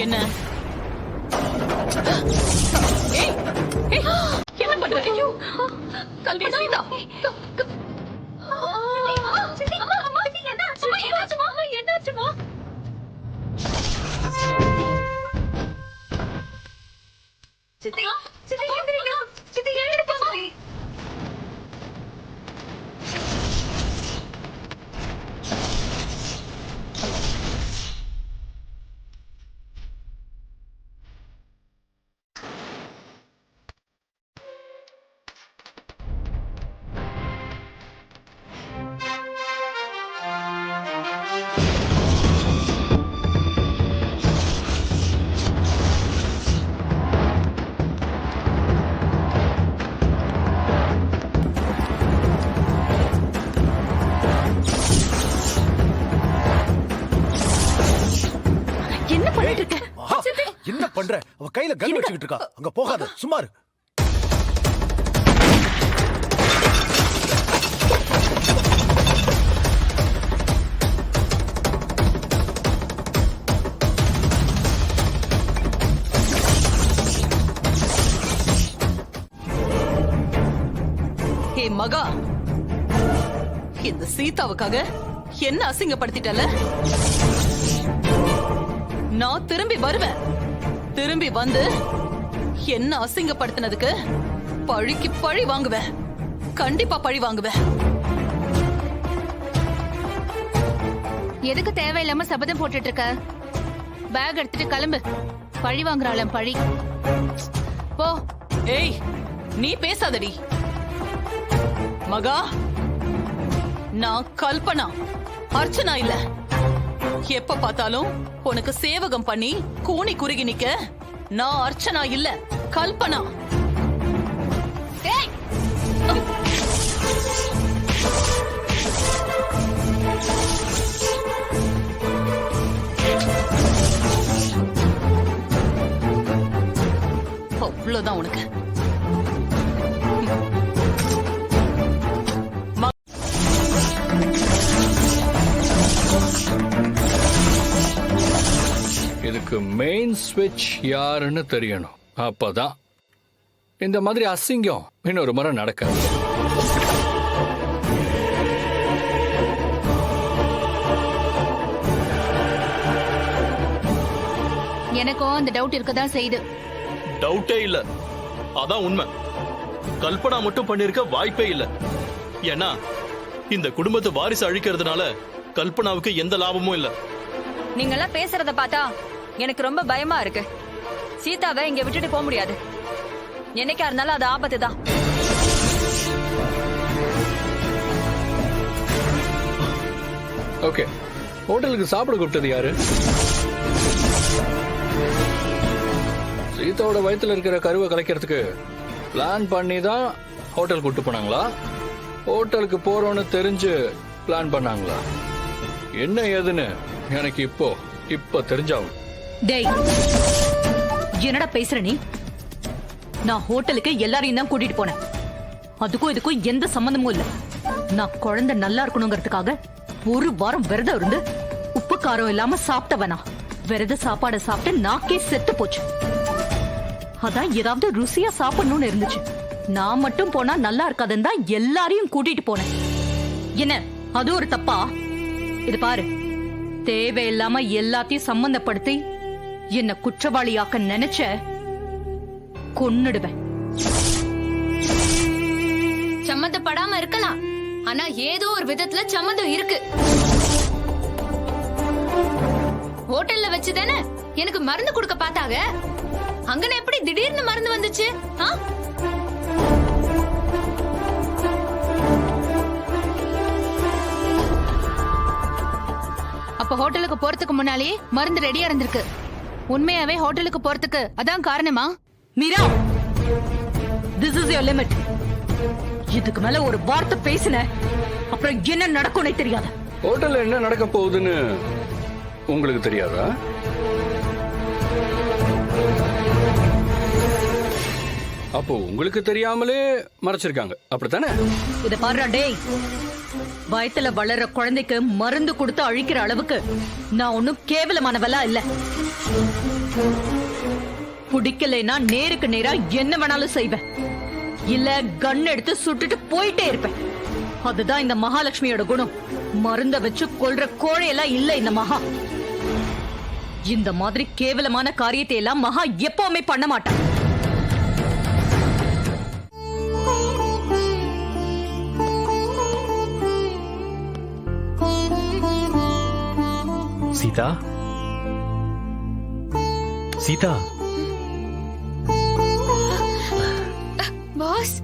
என்ன ஏய், ஏய், என்ன பண்ற? ஐயோ, கல்வி சீதா. என்ன பண்ணிட்டு இருக்க? மகா, என்ன பண்ற? அவ கையில கன் வச்சுக்கிட்டு இருக்கா. அங்க போகாத, சும்மா இரு. ஏ மகா, இந்த சீதாவுக்காக என்ன அசிங்கப்படுத்திட்டல? நான் திரும்பி வருவேன். திரும்பி வந்து என்ன அசிங்கப்படுத்தினதுக்கு பழிக்கு பழி வாங்குவேன். கண்டிப்பா பழி வாங்குவேன். எதுக்கு தேவையில்லாம சபதம் போட்டுட்டு இருக்க? பேக் எடுத்துட்டு கிளம்பு. பழி வாங்குறாளாம் பழி. போ. ஏய், நீ பேசாதடி. மகா, நான் கல்பனா, அர்ச்சனா இல்ல. எப்ப பார்த்தாலும் உனக்கு சேவகம் பண்ணி கூனி குறுகி நிக்க நான் அர்ச்சனா இல்ல, கல்பனா. ஏய், அவ்வளவுதான் உனக்கு. இதுக்கு மெயின் ஸ்விட்ச் யாருன்னு தெரியணும். அப்பதான் இந்த மாதிரி அசிங்கம் இன்னொரு முறை நடக்காது. எனக்கும் அந்த டவுட் இருக்கதான் செய்யுது. டவுட்டே இல்ல, அதான் உண்மை. கல்பனா மட்டும் பண்ணிருக்க வாய்ப்பே இல்ல. ஏன்னா இந்த குடும்பத்தை வாரிசு அழிக்கிறதுனால கல்பனாவுக்கு எந்த லாபமும் இல்ல. நீங்கெல்லாம் பேசுறத பார்த்தா எனக்கு ரொம்ப பயமா இருக்கு. சீதாவை இங்க விட்டுட்டு போக முடியாது. என்னைக்கா இருந்தாலும் அது ஆபத்து தான். ஓகே, ஹோட்டலுக்கு சாப்பிட கூப்பிட்டது யாரு? சீதாவோட வயித்துல இருக்கிற கருவை கலைக்கிறதுக்கு பிளான் பண்ணி தான் ஹோட்டல் கூட்டு போனாங்களா? ஹோட்டலுக்கு போறோம்னு தெரிஞ்சு பிளான் பண்ணாங்களா? என்ன ஏதுன்னு எனக்கு இப்ப தெரிஞ்சாகும். டேய், என்னடா பேசுற நீ? நான் ஹோட்டலுக்கு எல்லாரையும் தான் கூட்டிட்டு போனேன். அதுக்கும் இதுக்கும் எந்த சம்பந்தமும் இல்ல. நான் குழந்தை நல்லா இருக்கணுங்கிறதுக்காக ஒரு வாரம் விரதம் இருந்து உப்பு காரம் இல்லாம சாப்பிட்டவனா. விரத சாப்பாடை சாப்பிட்டு நாக்கே செத்து போச்சு. அதான் ஏதாவது ருசியா சாப்பிடணும்னு இருந்துச்சு. நான் மட்டும் போனா நல்லா இருக்காதுன்னு தான் எல்லாரையும் கூட்டிட்டு போனேன். என்ன அது ஒரு தப்பா? இது பாரு, தேவையில்லாம எல்லாத்தையும் சம்பந்தப்படுத்தி என்ன குற்றவாளியாக்க நினைச்ச கொன்னுடுவேன். சம்மந்தப்படாம இருக்கலாம், ஆனா ஏதோ ஒரு விதத்துல சம்மந்தம் இருக்கு. ஹோட்டல்ல வச்சுதானே எனக்கு மருந்து கொடுக்க பார்த்தாங்க. அங்கன எப்படி திடீர்னு மருந்து வந்துச்சு? அப்ப ஹோட்டலுக்கு போறதுக்கு முன்னாலே மருந்து ரெடியா இருந்திருக்கு. உண்மையாவே ஹோட்டலுக்கு போறதுக்கு அதான் காரணமா? Meera, this is your limit. இதுக்கு மேல ஒரு வார்த்தை பேசின அப்புறம் என்ன நடக்கும்னே தெரியாது. ஹோட்டல்ல என்ன நடக்க போகுதுன்னு உங்களுக்கு தெரியாதா? அப்போ உங்களுக்கு தெரியாமலே மறைச்சிருக்காங்க, அப்படித்தானே? இத பாருடா டேய், வயத்துல வளர்ற குழந்தைக்கு மருந்து கொடுத்து அழிக்கிற அளவுக்கு நான் ஒன்னும் கேவலமானவளா இல்ல. பிடிக்கலைன்னா நேருக்கு நேரா என்ன வேணாலும் செய்வேன், இல்ல கன் எடுத்து சுட்டுட்டு போயிட்டே இருப்பேன். அதுதான் இந்த மகாலட்சுமியோட குணம். மருந்த வச்சு கொல்ற கோழையெல்லாம் இல்ல இந்த மகா. இந்த மாதிரி கேவலமான காரியத்தை எல்லாம் மகா எப்பவுமே பண்ண மாட்டான். சீதா, சீதா, பாஸ்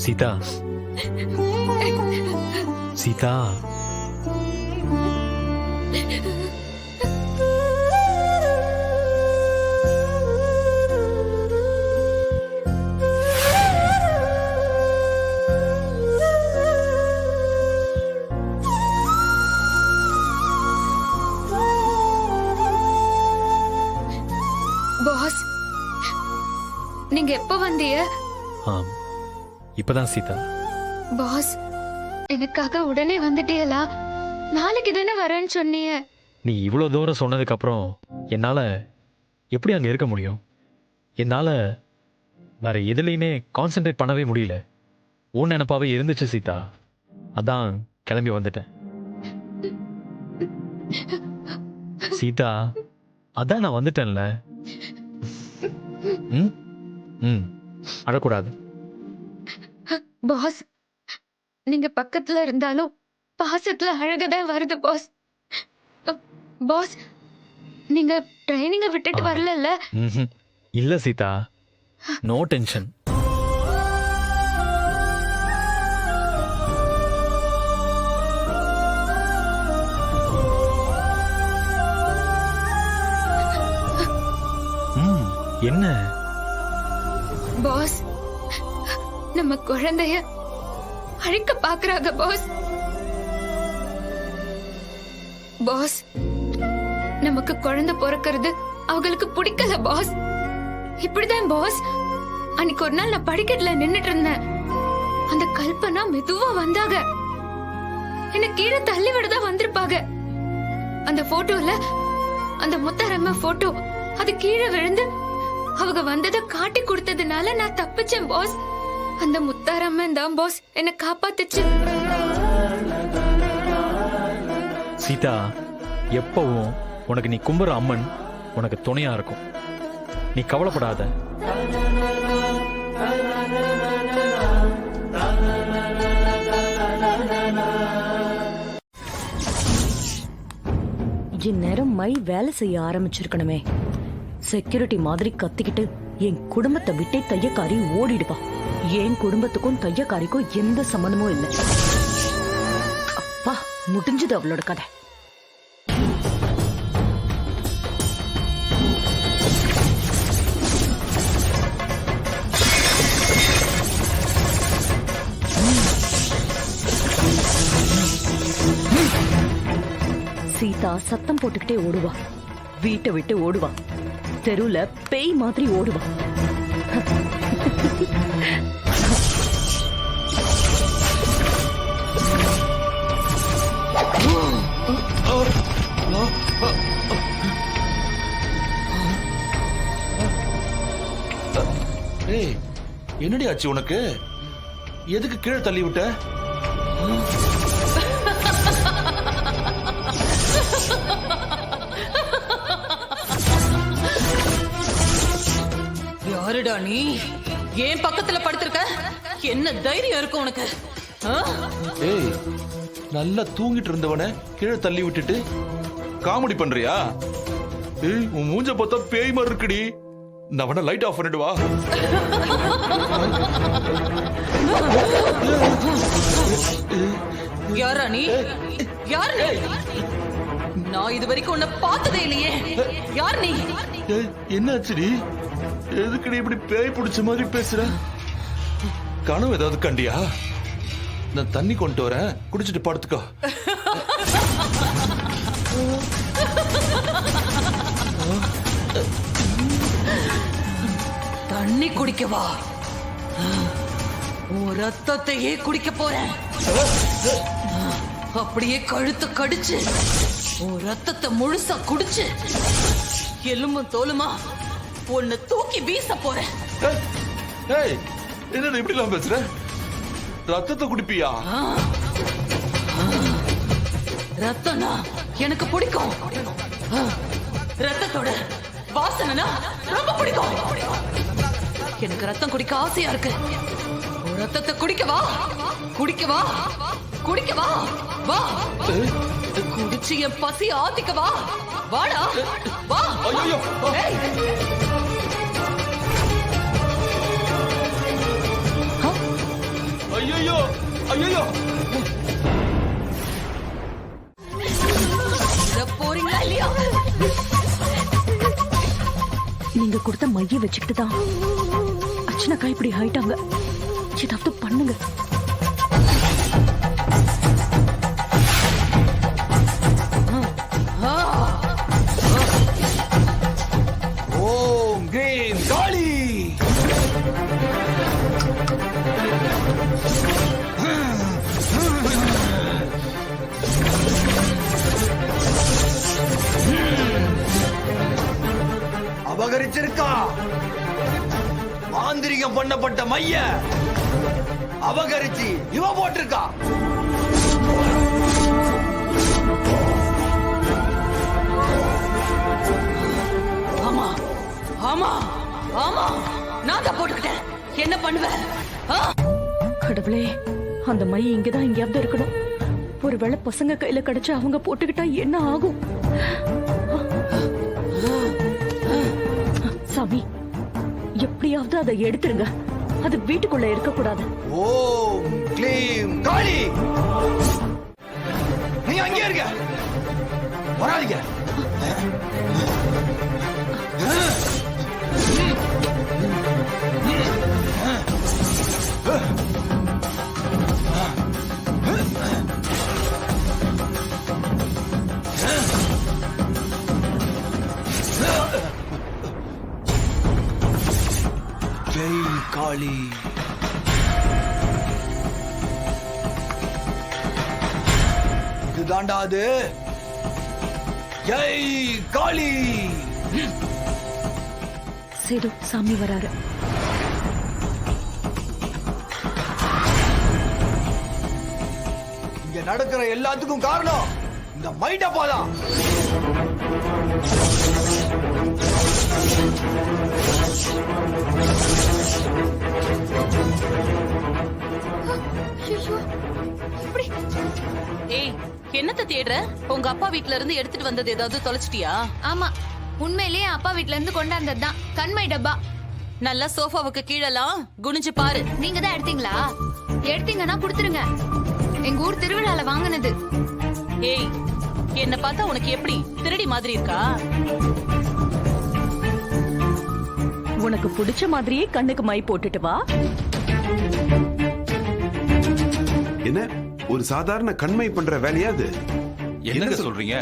சீதா, சீதா, பாஸ் நீங்க எப்ப வந்தீங்க? ஆம், இப்பதான் சீதா. பாஸ் எனக்காக உடனே வந்துட்டீங்களா? நாளைக்கு தானே வரேன்னு சொன்னீங்க. நீ இவ்வளோ தூரம் சொன்னதுக்கு அப்புறம் என்னால எப்படி அங்க இருக்க முடியும்? என்னால வேற எதுலையுமே கான்சென்ட்ரேட் பண்ணவே முடியல. உன் நினப்பாவே இருந்துச்சு சீதா, அதான் கிளம்பி வந்துட்டேன். சீதா, அதான் நான் வந்துட்டேன்ல. ம் ம் அழக்கூடாது. பாஸ் நீங்க பக்கத்துல இருந்தாலும் பாசத்துல அழகதான் வருது பாஸ். பாஸ் நீங்க ட்ரைனிங்க விட்டுட்டு வரல? இல்ல சீதா, நோ டென்ஷன். என்ன பாஸ் நம்ம குழந்தைய அழிக்க பாக்குறாங்க பாஸ். பாஸ் நமக்கு குழந்தை பிறக்கிறது அவங்களுக்கு பிடிக்கல பாஸ். இப்படிதான் பாஸ். அன்னைக்கு ஒரு நாள் நான் படிக்கட்டுல நின்னுட்டு இருந்தேன். அந்த கல்பனா மெதுவா வந்தாங்க. என்ன கீழே தள்ளி விடதா வந்திருப்பாங்க. அந்த போட்டோல அந்த முத்தாரம்மா போட்டோ அது கீழே விழுந்து அவங்க வந்ததை காட்டி கொடுத்ததுனால நான் தப்பிச்சேன் பாஸ். அந்த முத்தாரம்மன் தான் பாஸ் என்ன காப்பாத்துச்சு. சீதா, எப்பவும் உனக்கு நீ கும்புற அம்மன் உனக்கு துணையா இருக்கும். நீ கவலைப்படாத. இந்நேரம் மை வேலை செய்ய ஆரம்பிச்சிருக்கணுமே. செக்யூரிட்டி மாதிரி கத்திக்கிட்டு என் குடும்பத்தை விட்டே தையக்காரி ஓடிடுவா. என் குடும்பத்துக்கும் தையக்காரிக்கும் எந்த சம்மந்தமும் இல்லை. அப்பா முடிஞ்சது அவளோட கதை. சீதா சத்தம் போட்டுக்கிட்டே ஓடுவா. வீட்டை விட்டு ஓடுவா. தெருவுல பேய் மாதிரி ஓடுவா. ஏய், என்னடி ஆச்சு உனக்கு? எதுக்கு கீழே தள்ளி விட்ட? யாருடா நீ? ஏன் பக்கத்துல படுத்திருக்க? என்ன தைரியம் இருக்கு உனக்கு? ஏய், நல்லா தூங்கிட்டு இருந்தவன கீழே தள்ளி விட்டுட்டு காமெடி பண்றியா? ஏய், உன் மூஞ்ச பார்த்தா பேய் மாதிரி இருக்குடி. நான் வேணா லைட் ஆஃப் பண்ணிட்டு வா. யாரா நீ? யார் நீ? நான் இது வரைக்கும் உன்னை பார்த்ததே இல்லையே. யார் நீ? என்னாச்சுடி? எதுக்குடி இப்படி பேய் பிடிச்ச மாதிரி பேசுற? கனவு ஏதாவது கண்டியா? நான் தண்ணி கொண்டு வரேன், குடிச்சிட்டு படுத்துக்கோ. தண்ணி குடிக்கவா? உன் ரத்தத்தையே குடிக்க போறேன். அப்படியே கழுத்தை கடிச்சு உன் ரத்தத்தை முழுசா குடிச்சு எலும்பும் தோலுமா உன்னை தூக்கி வீச போறேன். ஏய், என்னடா இப்படி எல்லாம் பேசுற? ரத்தத்தை குடிப்பியா? ரத்தம்னா எனக்கு பிடிக்கும். ரத்தத்தோட வாசனைனா ரொம்ப பிடிக்கும். எனக்கு ரத்தம் குடிக்க ஆசையா இருக்கு. உன் ரத்தத்தை குடிக்கவா? குடிக்கவா? குடிக்கவா? வா, குடிச்சு என் பசி ஆத்திக்கவா? வாடா, வா. ஐயோ, ஏய். ஐயோ, ஐயோ. போறீங்களா இல்லையா? நீங்க கொடுத்த மைய வச்சுக்கிட்டு தான் அர்ச்சனாக்கா இப்படி ஆயிட்டாங்க. ஏதாவது பண்ணுங்க. ஓம் கிரீம் காளி. அபகரிச்சிருக்கா மாந்திரிகம் பண்ணப்பட்ட மைய அபகரிச்சு இவ போட்டிருக்கா. ஆமா, ஆமா, ஆமா, நான் தான் போட்டுக்கிட்டேன். என்ன பண்ணுவேன்? கடவுளே, அந்த மை இங்கதான் எங்கேயாவது இருக்கணும். ஒருவேளை பசங்க கையில கிடைச்சு அவங்க போட்டுக்கிட்டா என்ன ஆகும்? சாமி, எப்படியாவது அதை எடுத்துருங்க. அது வீட்டுக்குள்ள இருக்க கூடாது. ஓம் க்ளீம் காளி. நீ அங்கே இருக்க, வராதீங்க. ஜெய் காளி. இதுதாண்டா அது. ஜெய் காளி. சேது, சாமி வராரு. இங்க நடக்கிற எல்லாத்துக்கும் காரணம் இந்த மைடப்பா தான். ஏய், என்னத்த தேடுற? உங்க அப்பா வீட்ல இருந்து எடுத்துட்டு வந்தது ஏதாவது தொலைச்சிட்டியா? ஆமா, உண்மையிலேயே அப்பா வீட்ல இருந்து கொண்டாந்ததுதான் கண்மை டப்பா. நல்லா சோஃபாவுக்கு கீழலாம் குனிஞ்சு பாரு. நீங்க தான் எடுத்தீங்களா? எடுத்தீங்கன்னா கொடுத்துருங்க. எங்க ஊர் திருவிழால வாங்கினது. ஏய், என்ன பார்த்தா உனக்கு எப்படி திருடி மாதிரி இருக்கா? உனக்கு பிடிச்ச மாதிரியே கண்ணுக்கு மை போட்டுட்டு வா. என்ன ஒரு சாதாரண கண்மை பண்ற வேலையா அது? என்னங்க சொல்றீங்க?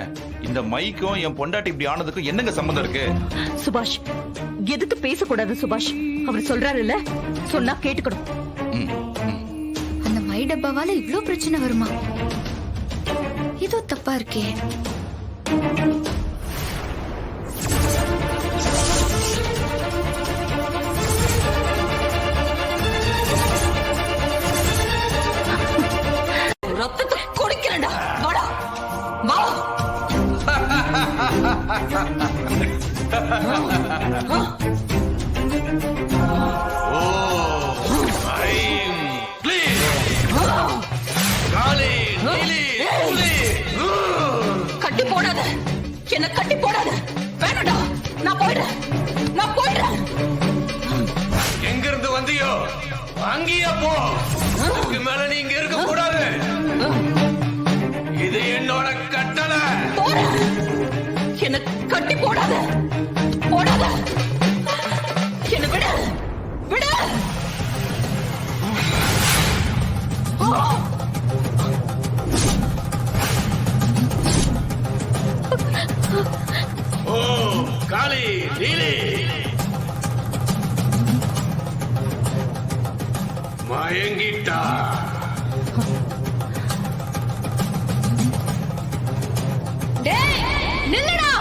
இந்த மைக்கும் என் பொண்டாட்டி இப்படி ஆனதுக்கும் என்னங்க சம்பந்தம் இருக்கு? சுபாஷ், எதுக்கு பேசக்கூடாது சுபாஷ்? அவர் சொல்றாருல்ல, சொன்னா கேட்டுக்கணும். அந்த மை டப்பாவால இவ்ளோ பிரச்சனை வருமா? இதோ தப்பா இருக்கே. ரத்தத்தை குடிக்கிறேன்டா. வாடா, வா. கட்டி போடாத, என்ன கட்டி போடாத. வேணாடா, நான் போயிடுறேன், நான் போயிடுறேன். எங்க இருந்து வந்தியோ அங்கேயே போ. இதுக்கு மேல நீ இங்க இருக்க கூடாது. இது என்னோட கட்டளை. என்ன கட்டி போடாத, போடாத. என்ன விட, விட. ஓ காளி, நீலி. மயங்கிட்டா. டேய் நில்லுடா.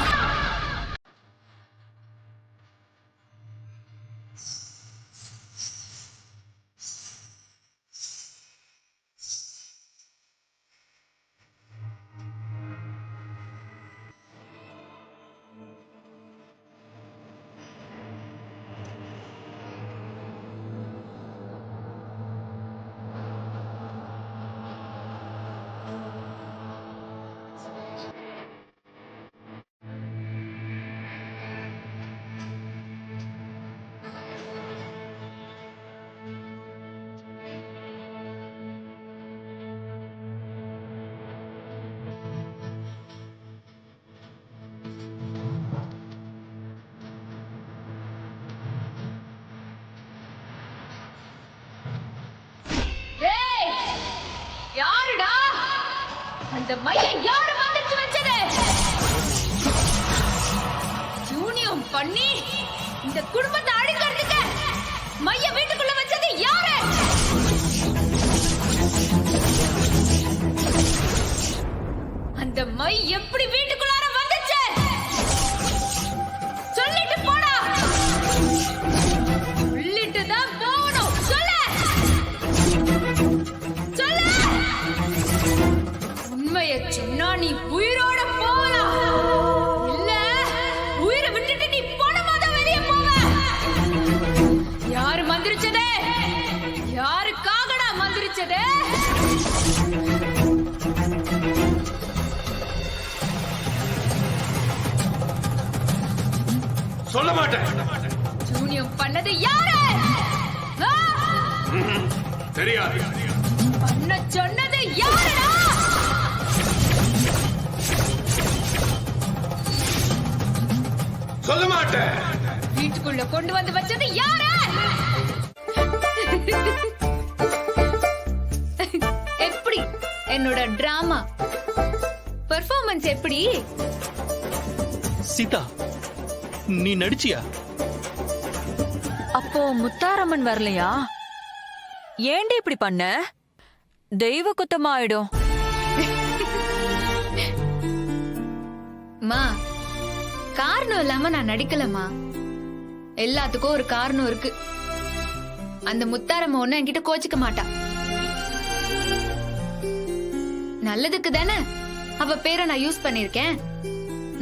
யாருடா அந்த மைய யாரு மந்திரிச்சு வச்சது? யூனியம் பண்ணி இந்த குடும்பத்தை அழிக்கிறதுக்கு மைய வீட்டுக்குள்ள வச்சது யாரு? அந்த மை எப்படி வீட்டுக்குள்ளார வந்துச்சு? சொல்லிட்டு போடா. சொல்லிட்டு தான் போகணும். சொல்லு சொல்லு. உண்மைய சொன்னா நீ உயிரோட போகலாம், இல்ல உயிரை விட்டுட்டு நீ போனமாதான் வெளியே போவ. யாரு மந்திரிச்சது? யாருக்காகடா மந்திரிச்சது? சொல்ல மாட்டேன். யூனியம் பண்ணது யாரு? ஆ? தெரியாது. பண்ண சொன்னது யாருடா? சொல்ல மாட்டேன். வீட்டுக்குள்ள கொண்டு வந்து வச்சது யாரு? எப்படி என்னோட டிராமா பெர்ஃபார்மன்ஸ் எப்படி? சீதா, நீ நடிச்சியா? அப்போ முத்தாரம்மன் வரலையா? ஏண்டி இப்படி பண்ண? தெய்வ குத்தமாயிடும். மா, காரணம் இல்லாம நான் நடிக்கலமா. எல்லாத்துக்கும் ஒரு காரணம் இருக்கு. அந்த முத்தாரம்ம ஒண்ணு என்கிட்ட கோச்சிக்க மாட்டா. நல்லதுக்கு தானே அவ பேரை நான் யூஸ் பண்ணிருக்கேன்.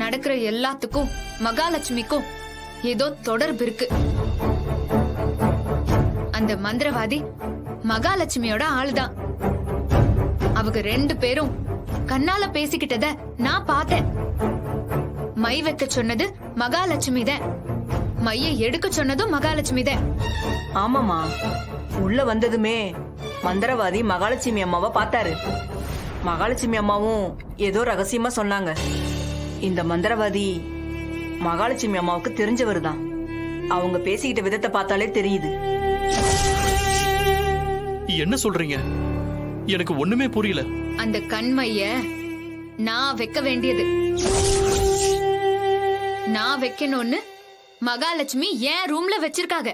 நடக்கிற எல்லாத்துக்கும் மகாலட்சுமிக்கும் ஏதோ தொடர்பு இருக்கு. அந்த மந்திரவாதி மகாலட்சுமியோட ஆளுதான். அவங்க 2 பேரும் கண்ணால பேசிக்கிட்டத நான் பார்த்தேன். மை வைக்க சொன்னது மகாலட்சுமி தான், மைய எடுக்க சொன்னதும் மகாலட்சுமி தான். ஆமாமா, உள்ள வந்ததுமே மந்திரவாதி மகாலட்சுமி அம்மாவை பார்த்தாரு. மகாலட்சுமி அம்மாவும் ஏதோ ரகசியமா சொன்னாங்க. இந்த மந்திரவாதி மகாலட்சுமி அம்மாவுக்கு தெரிஞ்சவர் தான். அவங்க பேசிக்கிட்ட விதத்தை பார்த்தாலே தெரியுது. என்ன சொல்றீங்க? எனக்கு ஒண்ணுமே புரியல. அந்த கண்மைய நான் வைக்க வேண்டியது. நான் வைக்கணும்னு மகாலட்சுமி என் ரூம்ல வச்சிருக்காங்க.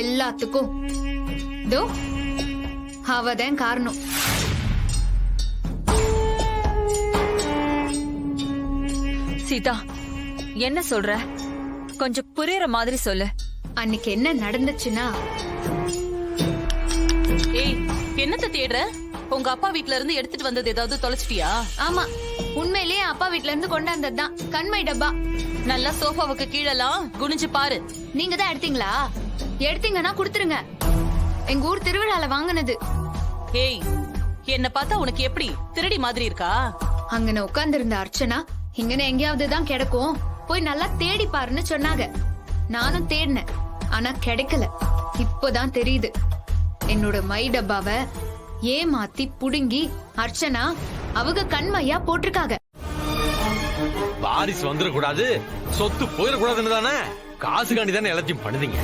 எல்லாத்துக்கும் தோ அவதான் காரணம். சீதா, என்ன சொல்ற? கொஞ்சம் புரியற மாதிரி சொல்லு. அன்னைக்கு என்ன நடந்துச்சுன்னா, ஏய், என்னத்த தேடுற? உங்க அப்பா வீட்ல இருந்து எடுத்துட்டு வந்தது ஏதாவது தொலைச்சிட்டியா? ஆமா, உண்மையிலேயே அப்பா வீட்ல இருந்து கொண்டாந்ததுதான் கண்மை டப்பா. நல்லா சோஃபாவுக்கு கீழலாம் குனிஞ்சு பாரு. நீங்க தான் எடுத்தீங்களா? எடுத்தீங்கன்னா குடுத்துருங்க. எங்க ஊர் திருவிழால வாங்கினது. ஏய், என்ன பார்த்தா உனக்கு எப்படி திருடி மாதிரி இருக்கா? அங்கன உட்கார்ந்து இருந்த அர்ச்சனா இங்கன எங்கேயாவது தான் கிடைக்கும், போய் நல்லா தேடி பாருன்னு சொன்னாங்க. நானும் தேடினேன், ஆனா கிடைக்கல. இப்போதான் தெரியுது என்னோட மை டப்பாவை ஏமாத்தி புடுங்கி அர்ச்சனா அவங்க கண்மையா போட்டிருக்காங்க. வாரிசு வந்துடக்கூடாது, சொத்து போயிடக்கூடாதுன்னு தானே காசுகாண்டி தானே எல்லாத்தையும் பண்ணுதீங்க,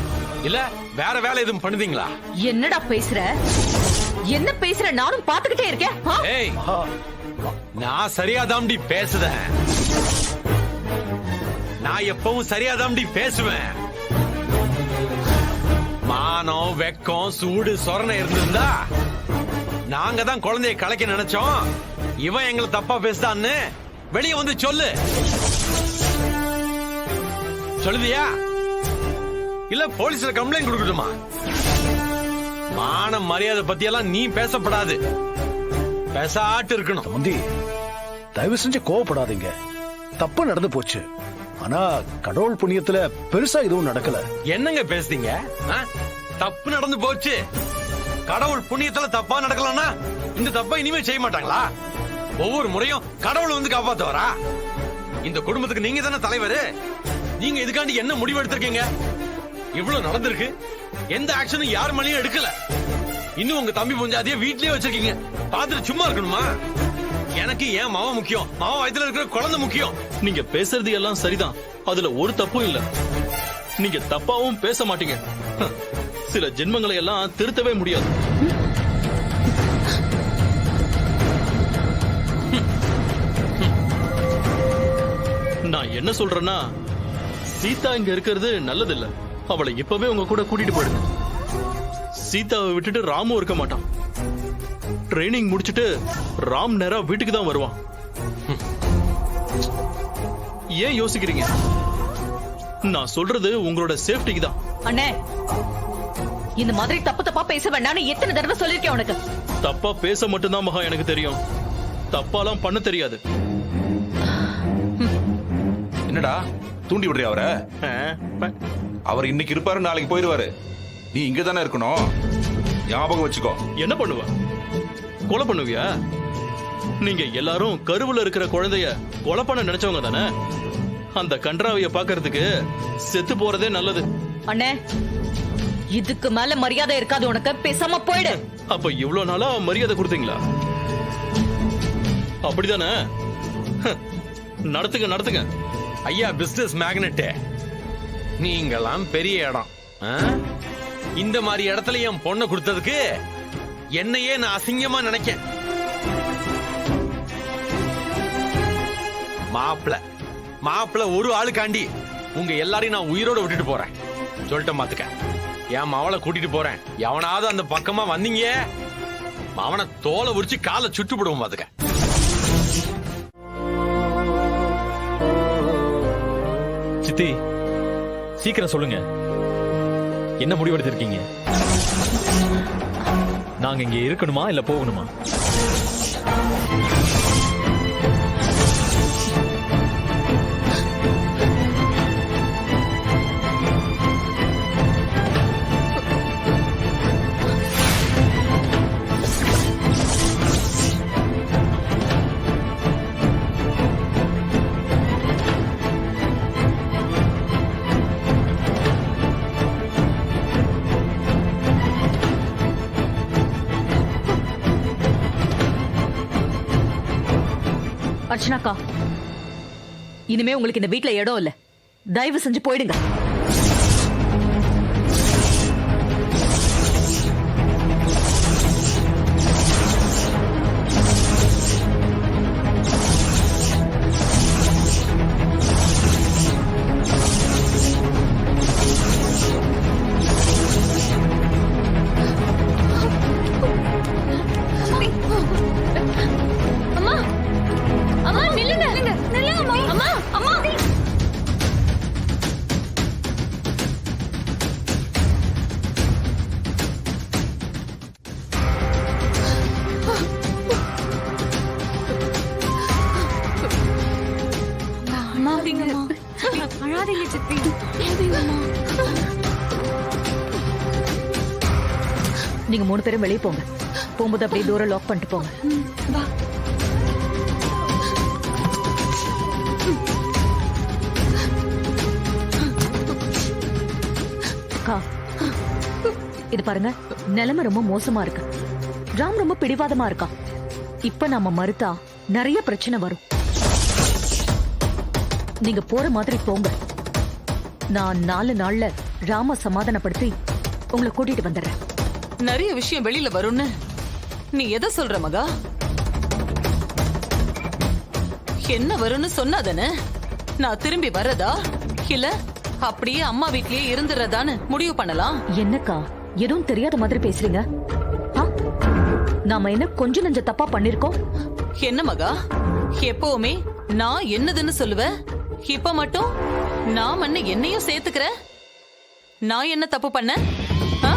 இல்ல வேற வேலை எதுவும் பண்ணுதீங்களா? என்னடா பேசுற? என்ன பேசுற? நானும் பாத்துக்கிட்டே இருக்கேன். ஏய், நான் சரியாதாம்டி பேசுதேன். நான் எப்பவும் சரியாதாம்டி பேசுவேன். மானம் வெக்கம் சூடு சொரணை இருந்திருந்தா நாங்க தான் குழந்தைய கலைக்க நினைச்சோம். இவன் எங்களை தப்பா பேசுதான்னு வெளியே வந்து சொல்லு. சொல்லுதியா இல்ல போலீஸ்ல கம்ப்ளைண்ட் கொடுக்கட்டுமா? மான மரியாதை பத்தியெல்லாம் நீ பேசப்படாது, பேசாட்டு இருக்கணும். முந்தி தயவு செஞ்சு கோவப்படாதீங்க, தப்பு நடந்து போச்சு. ஆனா கடவுள் புண்ணியத்துல பெருசா எதுவும் நடக்கல. என்னங்க பேசுறீங்க? தப்பு நடந்து போச்சு. கடவுள் புண்ணியத்துல தப்பா நடக்கலன்னா இந்த தப்பை இனிமே செய்ய மாட்டாங்களா? ஒவ்வொரு முறையும் கடவுள் வந்து காப்பாத்துவாரா? இந்த குடும்பத்துக்கு நீங்க தானே தலைவர். நீங்க இதுக்காண்டி என்ன முடிவு எடுத்திருக்கீங்க? இவ்வளவு நடந்திருக்கு, எந்த ஆக்ஷனும் யார் மேலயும் எடுக்கல. இன்னும் உங்க தம்பி பொஞ்சாதிய வீட்லயே வச்சிருக்கீங்க. பாத்துட்டு சும்மா இருக்கணுமா? எனக்கு ஏன் மாவ முக்கியம், மாவ வயத்துல இருக்கிற குழந்தை முக்கியம். நீங்க பேசுறது எல்லாம் சரிதான், அதுல ஒரு தப்பும் இல்ல. நீங்க தப்பாவும் பேச மாட்டீங்க. சில ஜென்மங்களை எல்லாம் திருத்தவே முடியாது. நான் என்ன சொல்றேன்னா, சீதா இங்க இருக்கிறது நல்லதில்ல. அவளை இப்பவே உங்க கூட கூட்டிட்டு போயிடுங்க. சீதாவை விட்டுட்டு ராமும் இருக்க மாட்டான். ட்ரைனிங் முடிச்சிட்டு ராம் நேரா வீட்டுக்கு தான் வருவான். ஏன் யோசிக்கிறீங்க? நான் சொல்றது உங்களோட சேஃப்டிக்கு தான். அண்ணே, இந்த மாதிரி தப்பு தப்பா பேச வேண்டாம்னு எத்தனை தடவை சொல்லிருக்கேன் உனக்கு. தப்பா பேச மட்டும்தான் மகா எனக்கு தெரியும், தப்பாலாம் பண்ண தெரியாது. என்னடா தூண்டி விடுறியா அவரை? அவர் இன்னைக்கு இருப்பாரு, நாளைக்கு போயிருவாரு. நீ இங்க தானே இருக்கணும், ஞாபகம் வச்சுக்கோ. என்ன பண்ணுவ? கொலை பண்ணுவியா? நீங்க எல்லாரும் கருவுல இருக்கிற குழந்தைய கொலை பண்ண நினைச்சவங்க தானே. அந்த கன்றாவிய பாக்குறதுக்கு செத்து போறதே நல்லது. அண்ணே, இதுக்கு மேல மரியாதை இருக்காது உனக்கு, பேசாம போயிடு. அப்ப இவ்வளவு நாளா மரியாதை கொடுத்தீங்களா? அப்படிதானே? நடத்துங்க நடத்துங்க. ஐயா பிசினஸ் மேக்னெட், நீங்களாம் பெரிய இடம். இந்த மாதிரி இடத்துல என் பொண்ணை கொடுத்ததுக்கு என்னையே நான் அசிங்கமா நினைக்கேன். மாப்பிள ஒரு ஆளுக்காண்டி உங்க எல்லாரையும் நான் உயிரோட விட்டுட்டு போறேன். சொல்லிட்ட மாத்துக்க, என் மவளை கூட்டிட்டு போறேன். எவனாவது அந்த பக்கமா வந்தீங்க, அவனை தோலை உரிச்சு காலை சுட்டு போடுவோம் பாத்துக்க. சித்தி, சீக்கிரம் சொல்லுங்க, என்ன முடிவெடுத்திருக்கீங்க? நாங்க இங்க இருக்கணுமா இல்ல போகணுமா? அர்ச்சனாக்கா, இனிமே உங்களுக்கு இந்த வீட்ல இடம் இல்ல, தயவு செஞ்சு போயிடுங்க. அழாதீங்க சித்தி. நீங்க 3 பேரும் வெளியே போங்க. போகும்போது அப்படியே டோரை லாக் பண்ணிட்டு போங்க. வா. அக்கா, இது பாருங்க, நிலைமை ரொம்ப மோசமா இருக்கு. ராம் ரொம்ப பிடிவாதமா இருக்கா. இப்ப நாம மறுத்தா நிறைய பிரச்சனை வரும். நீங்க போற மாதிரி போங்க. நான் 4 நாள்ல ராம சமாதானப்படுத்தி உங்களை கூட்டிட்டு வந்துடுறேன். நிறைய விஷயம் வெளியில வரும்னு நீ எதை சொல்ற மகா? என்ன வரும்னு சொன்னாதானே நான் திரும்பி வர்றதா இல்ல அப்படியே அம்மா வீட்லயே இருந்துறதான்னு முடிவு பண்ணலாம். என்னக்கா எதுவும் தெரியாத மாதிரி பேசுறீங்க? ஆ? நாம என்ன கொஞ்சம் நெஞ்ச தப்பா பண்ணிருக்கோம்? என்ன மகா, எப்பவுமே நான் என்னதுன்னு சொல்லுவேன், இப்ப மட்டும் நான் மண்ணு என்னையும் சேர்த்துக்கிற. நான் என்ன தப்பு பண்ண? ஆ?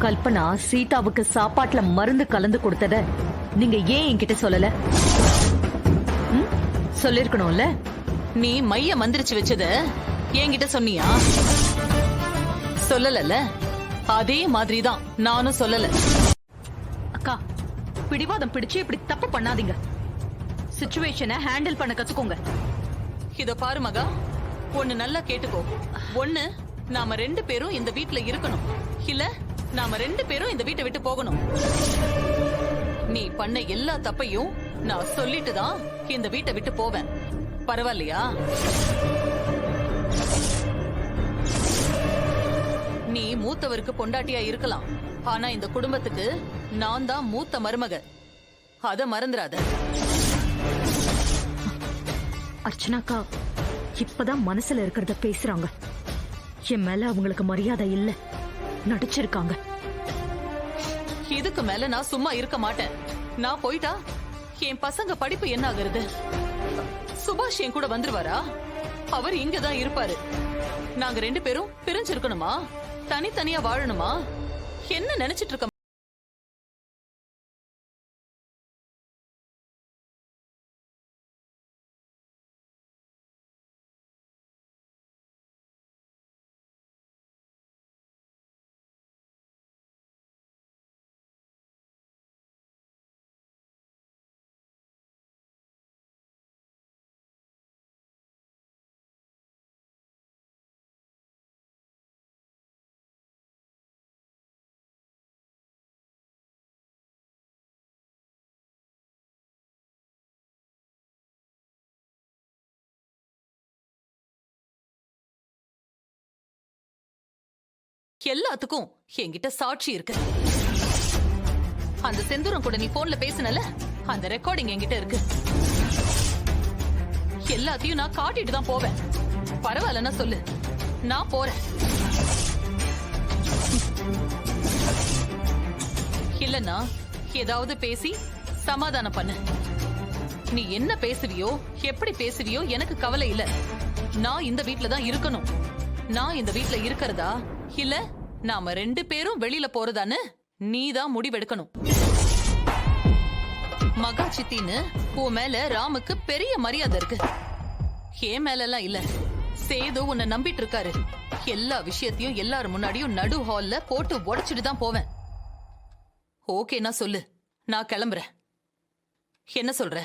கல்பனா சீதாவுக்கு சாப்பாட்டுல மருந்து கலந்து கொடுத்தத நீங்க ஏன் என்கிட்ட சொல்லல? சொல்லிருக்கணும்ல. நீ மைய மந்திரிச்சு வச்சத என்கிட்ட சொன்னியா? சொல்லல. அதே மாதிரிதான் நானும் சொல்லல. அக்கா, பிடிவாதம் பிடிச்சு இப்படி தப்பு பண்ணாதீங்க. சிச்சுவேஷனை ஹேண்டில் பண்ண கத்துக்கோங்க. இத பாரு மகா, ஒண்ணு நல்லா கேட்டுக்கோ. ஒண்ணு, நாம 2 பேரும் இந்த வீட்ல இருக்கணும், இல்ல நாம 2 பேரும் இந்த வீட்டை விட்டு போகணும். நீ பண்ண எல்லா தப்பையும் நான் சொல்லிட்டு தான் இந்த வீட்டை விட்டு போவேன். பரவாயில்லையா? நீ மூத்தவருக்கு பொண்டாட்டியா இருக்கலாம், ஆனா இந்த குடும்பத்துக்கு நான் தான் மூத்த மருமக. அத மறந்துடாத. அர்ச்சனாக்கா இப்பதான் மனசுல இருக்கிறத பேசுறாங்க. என் மேல அவங்களுக்கு மரியாதை இல்ல, நடிச்சிருக்காங்க. இதுக்கு மேல நான் சும்மா இருக்க மாட்டேன். நான் போயிட்டா என் பசங்க படிப்பு என்ன ஆகுறது? சுபாஷ் என் கூட வந்துருவாரா? அவர் இங்கதான் இருப்பாரு. நாங்க 2 பேரும் பிரிஞ்சிருக்கணுமா? தனித்தனியா வாழணுமா? என்ன நினைச்சிட்டு இருக்க? எல்லாத்துக்கும் என்கிட்ட சாட்சி இருக்கு. அந்த செந்தூரம் கூட நீ போன்ல பேசினல, அந்த ரெக்கார்டிங் என்கிட்ட இருக்கு. எல்லாத்தையும் நான் காட்டிட்டு தான் போவேன். பரவாயில்லன்னா சொல்லு, நான் போறேன். இல்லன்னா ஏதாவது பேசி சமாதானம் பண்ணு. நீ என்ன பேசுவியோ, எப்படி பேசுவியோ எனக்கு கவலை இல்ல. நான் இந்த வீட்ல தான் இருக்கணும். நான் இந்த வீட்ல இருக்கிறதா இல்ல நாம 2 பேரும் வெளியில போறதான்னு நீதான் முடிவெடுக்கணும். மகா சித்தின்னு உன் மேல ராமுக்கு பெரிய மரியாதை இருக்கு, என் மேல எல்லாம் இல்ல. சேது உன்னை நம்பிட்டு இருக்காரு. எல்லா விஷயத்தையும் எல்லாரும் முன்னாடியும் நடு ஹால்ல போட்டு உடைச்சிட்டு தான் போவேன். ஓகேனா சொல்லு, நான் கிளம்புறேன். என்ன சொல்ற?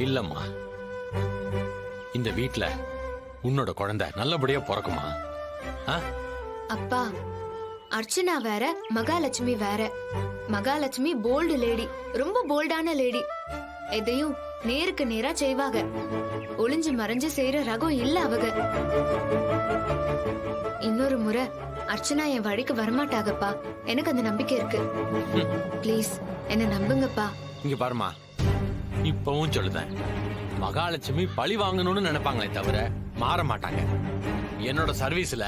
இல்லம்மா, இந்த வீட்ல உன்னோட குழந்தை நல்லபடியா பிறக்குமா? அப்பா, அர்ச்சனா வேற, மகாலட்சுமி வேற. மகாலட்சுமி போல்டு லேடி, ரொம்ப போல்டான லேடி. எதையும் நேருக்கு நேரா செய்வாங்க. ஒளிஞ்சு மறைஞ்சு செய்யற ரகம் இல்ல அவங்க. இன்னொரு முறை அர்ச்சனா என் வழிக்கு வரமாட்டாகப்பா. எனக்கு அந்த நம்பிக்கை இருக்கு. ப்ளீஸ் என்ன நம்புங்கப்பா. இங்க பாருமா, இப்பவும் சொல்லுதேன், மகாலட்சுமி பழி வாங்கணும்னு நினைப்பாங்களே தவிர மாற மாட்டாங்க. என்னோட சர்வீஸ்ல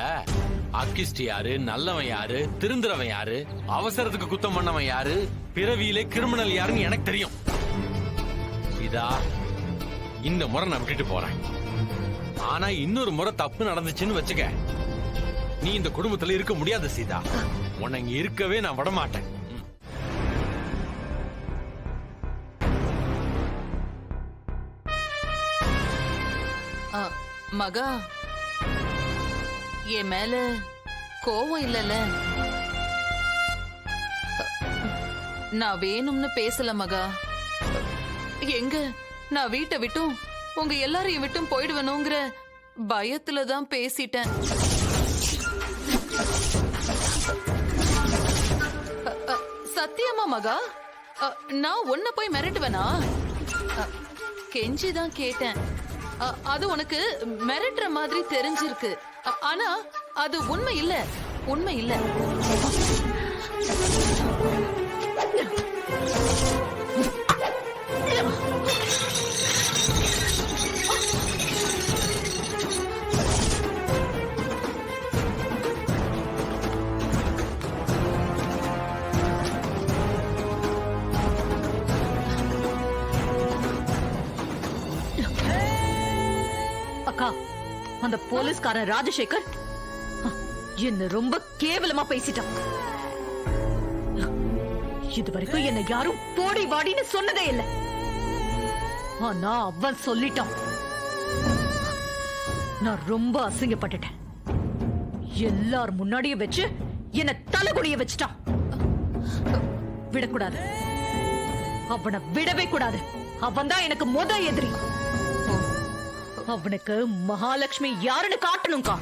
அக்கிஸ்ட் யாரு, நல்லவன் யாரு, திருந்துறவன் யாரு, அவசரத்துக்கு குத்தம் பண்ணவன் யாரு, பிறவியிலே கிரிமினல் யாருன்னு எனக்கு தெரியும். இதா இந்த முறை நான் விட்டுட்டு போறேன். ஆனா இன்னொரு முறை தப்பு நடந்துச்சுன்னு வச்சுக்க, நீ இந்த குடும்பத்துல இருக்க முடியாது சீதா. உன்னை இங்க இருக்கவே நான் விட மாட்டேன். மகா, என் மேல கோவம் இல்லல? நான் வேணும்னு பேசல மகா. எங்க நான் வீட்டை விட்டும் உங்க எல்லாரையும் விட்டும் போயிடுவேணுங்கிற பயத்துல தான் பேசிட்டேன். சத்தியமா மகா, நான் உன்னை போய் மிரட்டுவேனா? கெஞ்சிதான் கேட்டேன். அது உனக்கு மிரட்டுற மாதிரி தெரிஞ்சிருக்கு. ஆனா அது உண்மை இல்ல, உண்மை இல்ல. அக்கா, அந்த போலீஸ்காரன் ராஜசேகர் என்ன ரொம்ப கேவலமா பேசிட்டான். இதுவரைக்கும் என்ன யாரும் போடி வாடின்னு சொன்னதே இல்லை. ஆனா அவன் சொல்லிட்டான். நான் ரொம்ப அசிங்கப்பட்டுட்டேன். எல்லார் முன்னாடியும் வச்சு என்ன தலைகுடிய வச்சுட்டான். விடக்கூடாது, அவனை விடவே கூடாது. அவன் தான் எனக்கு முத எதிரி. அவனுக்கு மகாலட்சுமி யாருன்னு காட்டணும்க்கா.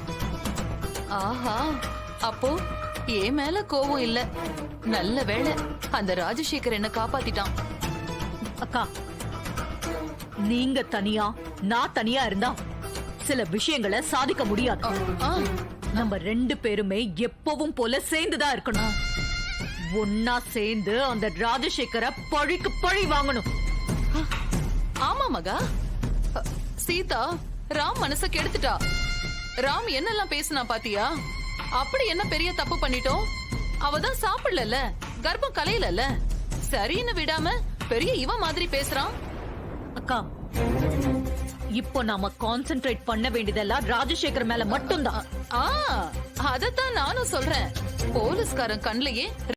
ஆஹா, அப்போ ஏன் மேல கோவம் இல்ல. நல்ல வேளை அந்த ராஜசேகர் என்ன காப்பாத்திட்டான். அக்கா, நீங்க தனியா நான் தனியா இருந்தா சில விஷயங்களை சாதிக்க முடியாது. நம்ம 2 பேருமே எப்பவும் போல சேர்ந்துதான் இருக்கணும். ஒன்னா சேர்ந்து அந்த ராஜசேகரை பழிக்கு பழி வாங்கணும். ஆமா மகா, சீதா ராம் மனச கெடுத்துட்டா. ராம் என்னெல்லாம் பேசினா பாத்தியா? அப்படி என்ன பெரிய தப்பு பண்ணிட்டோம்? அவதான் சாப்பிடல, கர்ப்பம் கலையில, சரின்னு விடாம பெரிய இவ மாதிரி பேசுறான். அக்கா, இப்போ நாம கான்சென்ட்ரேட் பண்ண வேண்டியதெல்லாம் ராஜசேகர் மேல மட்டும்தான். அதத்தான் நானும் சொல்றேன். போலீஸ்காரன் கண்ணிலேயே